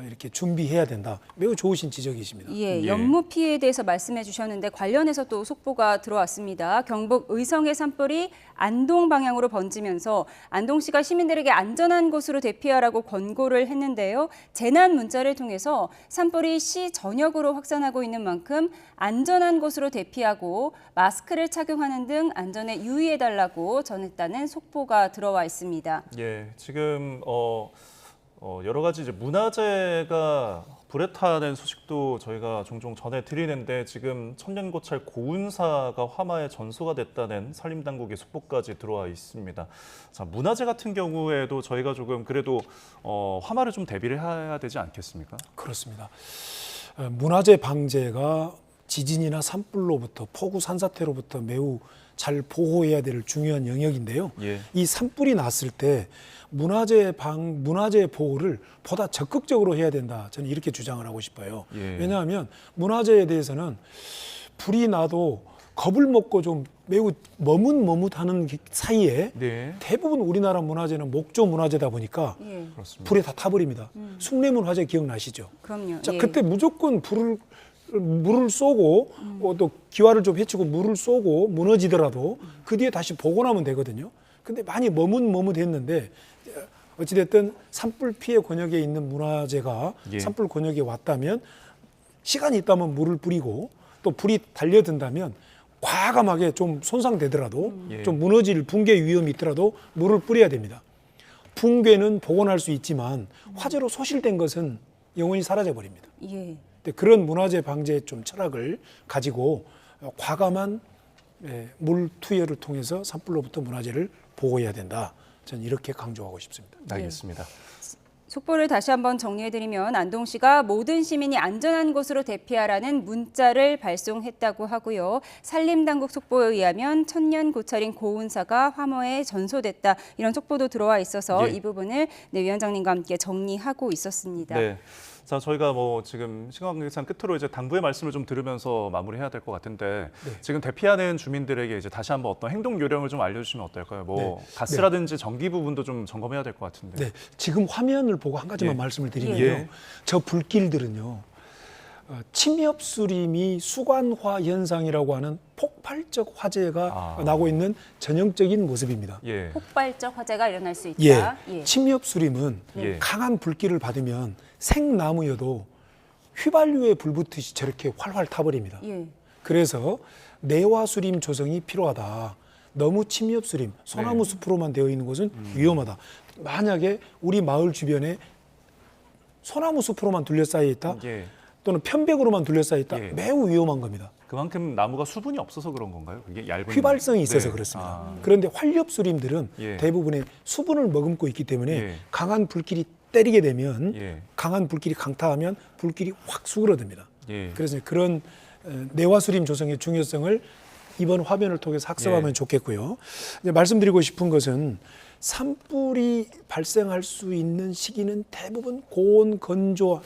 이렇게 준비해야 된다. 매우 좋으신 지적이십니다. 예, 연무 피해에 대해서 말씀해 주셨는데 관련해서 또 속보가 들어왔습니다. 경북 의성의 산불이 안동 방향으로 번지면서 안동시가 시민들에게 안전한 곳으로 대피하라고 권고를 했는데요. 재난 문자를 통해서 산불이 시 전역으로 확산하고 있는 만큼 안전한 곳으로 대피하고 마스크를 착용하는 등 안전에 유의해달라고 전했다는 속보가 들어와 있습니다. 예, 지금 여러 가지 이제 문화재가 불에 타는 소식도 저희가 종종 전해드리는데 지금 천년고찰 고운사가 화마에 전소가 됐다는 산림당국의 속보까지 들어와 있습니다. 자, 문화재 같은 경우에도 저희가 조금 그래도 화마를 좀 대비를 해야 되지 않겠습니까? 그렇습니다. 문화재 방제가 지진이나 산불로부터 폭우 산사태로부터 매우 잘 보호해야 될 중요한 영역인데요. 예. 이 산불이 났을 때 문화재 보호를 보다 적극적으로 해야 된다. 저는 이렇게 주장을 하고 싶어요. 예. 왜냐하면 문화재에 대해서는 불이 나도 겁을 먹고 좀 매우 머뭇머뭇하는 사이에 네. 대부분 우리나라 문화재는 목조 문화재다 보니까 예. 불에 다 타버립니다. 숭례문 화재 기억나시죠? 그럼요. 자, 예. 그때 무조건 물을 쏘고 또 기와를 좀 해치고 물을 쏘고 무너지더라도 그 뒤에 다시 복원하면 되거든요. 근데 많이 머뭇머뭇했는데 어찌됐든 산불 피해 권역에 있는 문화재가 예. 산불 권역에 왔다면 시간이 있다면 물을 뿌리고 또 불이 달려든다면 과감하게 좀 손상되더라도 예. 좀 무너질 붕괴 위험이 있더라도 물을 뿌려야 됩니다. 붕괴는 복원할 수 있지만 화재로 소실된 것은 영원히 사라져 버립니다. 예. 그런 문화재 방제 좀 철학을 가지고 과감한 물 투여를 통해서 산불로부터 문화재를 보호해야 된다. 저는 이렇게 강조하고 싶습니다. 알겠습니다. 속보를 다시 한번 정리해드리면 안동시가 모든 시민이 안전한 곳으로 대피하라는 문자를 발송했다고 하고요. 산림당국 속보에 의하면 천년고찰인 고운사가 화마에 전소됐다. 이런 속보도 들어와 있어서 예. 이 부분을 위원장님과 함께 정리하고 있었습니다. 네. 자, 저희가 지금 시간 관계상 끝으로 이제 당부의 말씀을 좀 들으면서 마무리해야 될 것 같은데 지금 대피하는 주민들에게 이제 다시 한번 어떤 행동 요령을 좀 알려주시면 어떨까요? 가스라든지 전기 부분도 좀 점검해야 될 것 같은데. 네, 지금 화면을 보고 한 가지만 말씀을 드리면요. 저 불길들은요. 침엽수림이 수관화 현상이라고 하는 폭발적 화재가 나고 있는 전형적인 모습입니다. 예. 폭발적 화재가 일어날 수 있다. 침엽수림은 강한 불길을 받으면 생나무여도 휘발유에 불 붙듯이 저렇게 활활 타버립니다. 그래서 내화수림 조성이 필요하다. 너무 침엽수림, 소나무 숲으로만 되어 있는 곳은 위험하다. 만약에 우리 마을 주변에 소나무 숲으로만 둘러싸여 있다. 또는 편백으로만 둘러싸여 있다. 매우 위험한 겁니다. 그만큼 나무가 수분이 없어서 그런 건가요? 이게 얇은 휘발성이 있어서 그렇습니다. 그런데 활엽수림들은 대부분의 수분을 머금고 있기 때문에 강한 불길이 때리게 되면 강한 불길이 강타하면 불길이 확 수그러듭니다. 그래서 그런 내화수림 조성의 중요성을 이번 화면을 통해서 학습하면 좋겠고요. 이제 말씀드리고 싶은 것은 산불이 발생할 수 있는 시기는 대부분 고온 건조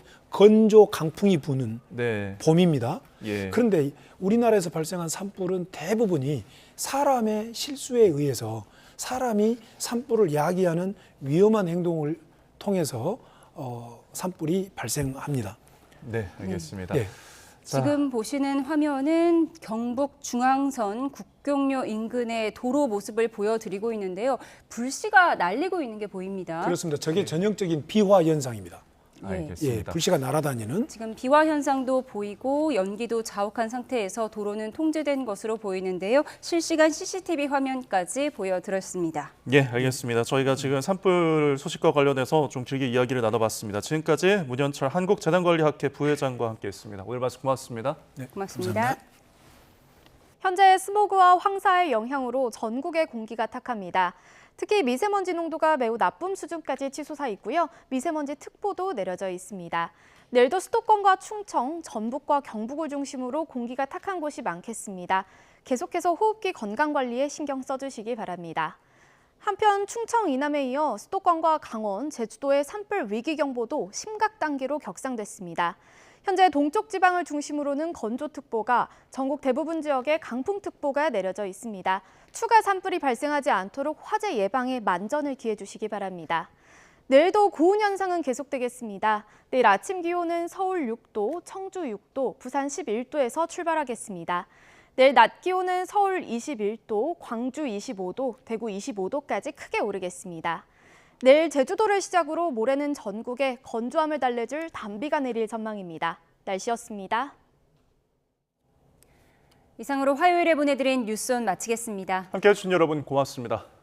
강풍이 부는 봄입니다. 그런데 우리나라에서 발생한 산불은 대부분이 사람의 실수에 의해서 사람이 산불을 야기하는 위험한 행동을 통해서 산불이 발생합니다. 네, 알겠습니다. 지금 보시는 화면은 경북 중앙선 국경로 인근의 도로 모습을 보여드리고 있는데요. 불씨가 날리고 있는 게 보입니다. 그렇습니다. 저게 전형적인 비화 현상입니다. 알겠습니다. 불씨가 날아다니는. 지금 비화 현상도 보이고 연기도 자욱한 상태에서 도로는 통제된 것으로 보이는데요. 실시간 CCTV 화면까지 보여드렸습니다. 예, 알겠습니다. 저희가 지금 산불 소식과 관련해서 좀 길게 이야기를 나눠봤습니다. 지금까지 문현철 한국재난관리학회 부회장과 함께했습니다. 오늘 말씀 고맙습니다. 네, 고맙습니다. 현재 스모그와 황사의 영향으로 전국의 공기가 탁합니다. 특히 미세먼지 농도가 매우 나쁨 수준까지 치솟아 있고요. 미세먼지 특보도 내려져 있습니다. 내일도 수도권과 충청, 전북과 경북을 중심으로 공기가 탁한 곳이 많겠습니다. 계속해서 호흡기 건강 관리에 신경 써주시기 바랍니다. 한편 충청 이남에 이어 수도권과 강원, 제주도의 산불 위기경보도 심각 단계로 격상됐습니다. 현재 동쪽 지방을 중심으로는 건조특보가, 전국 대부분 지역에 강풍특보가 내려져 있습니다. 추가 산불이 발생하지 않도록 화재 예방에 만전을 기해 주시기 바랍니다. 내일도 고온 현상은 계속되겠습니다. 내일 아침 기온은 서울 6도, 청주 6도, 부산 11도에서 출발하겠습니다. 내일 낮 기온은 서울 21도, 광주 25도, 대구 25도까지 크게 오르겠습니다. 내일 제주도를 시작으로 모레는 전국에 건조함을 달래줄 단비가 내릴 전망입니다. 날씨였습니다. 이상으로 화요일에 보내드린 뉴스온 마치겠습니다. 함께해 주신 여러분 고맙습니다.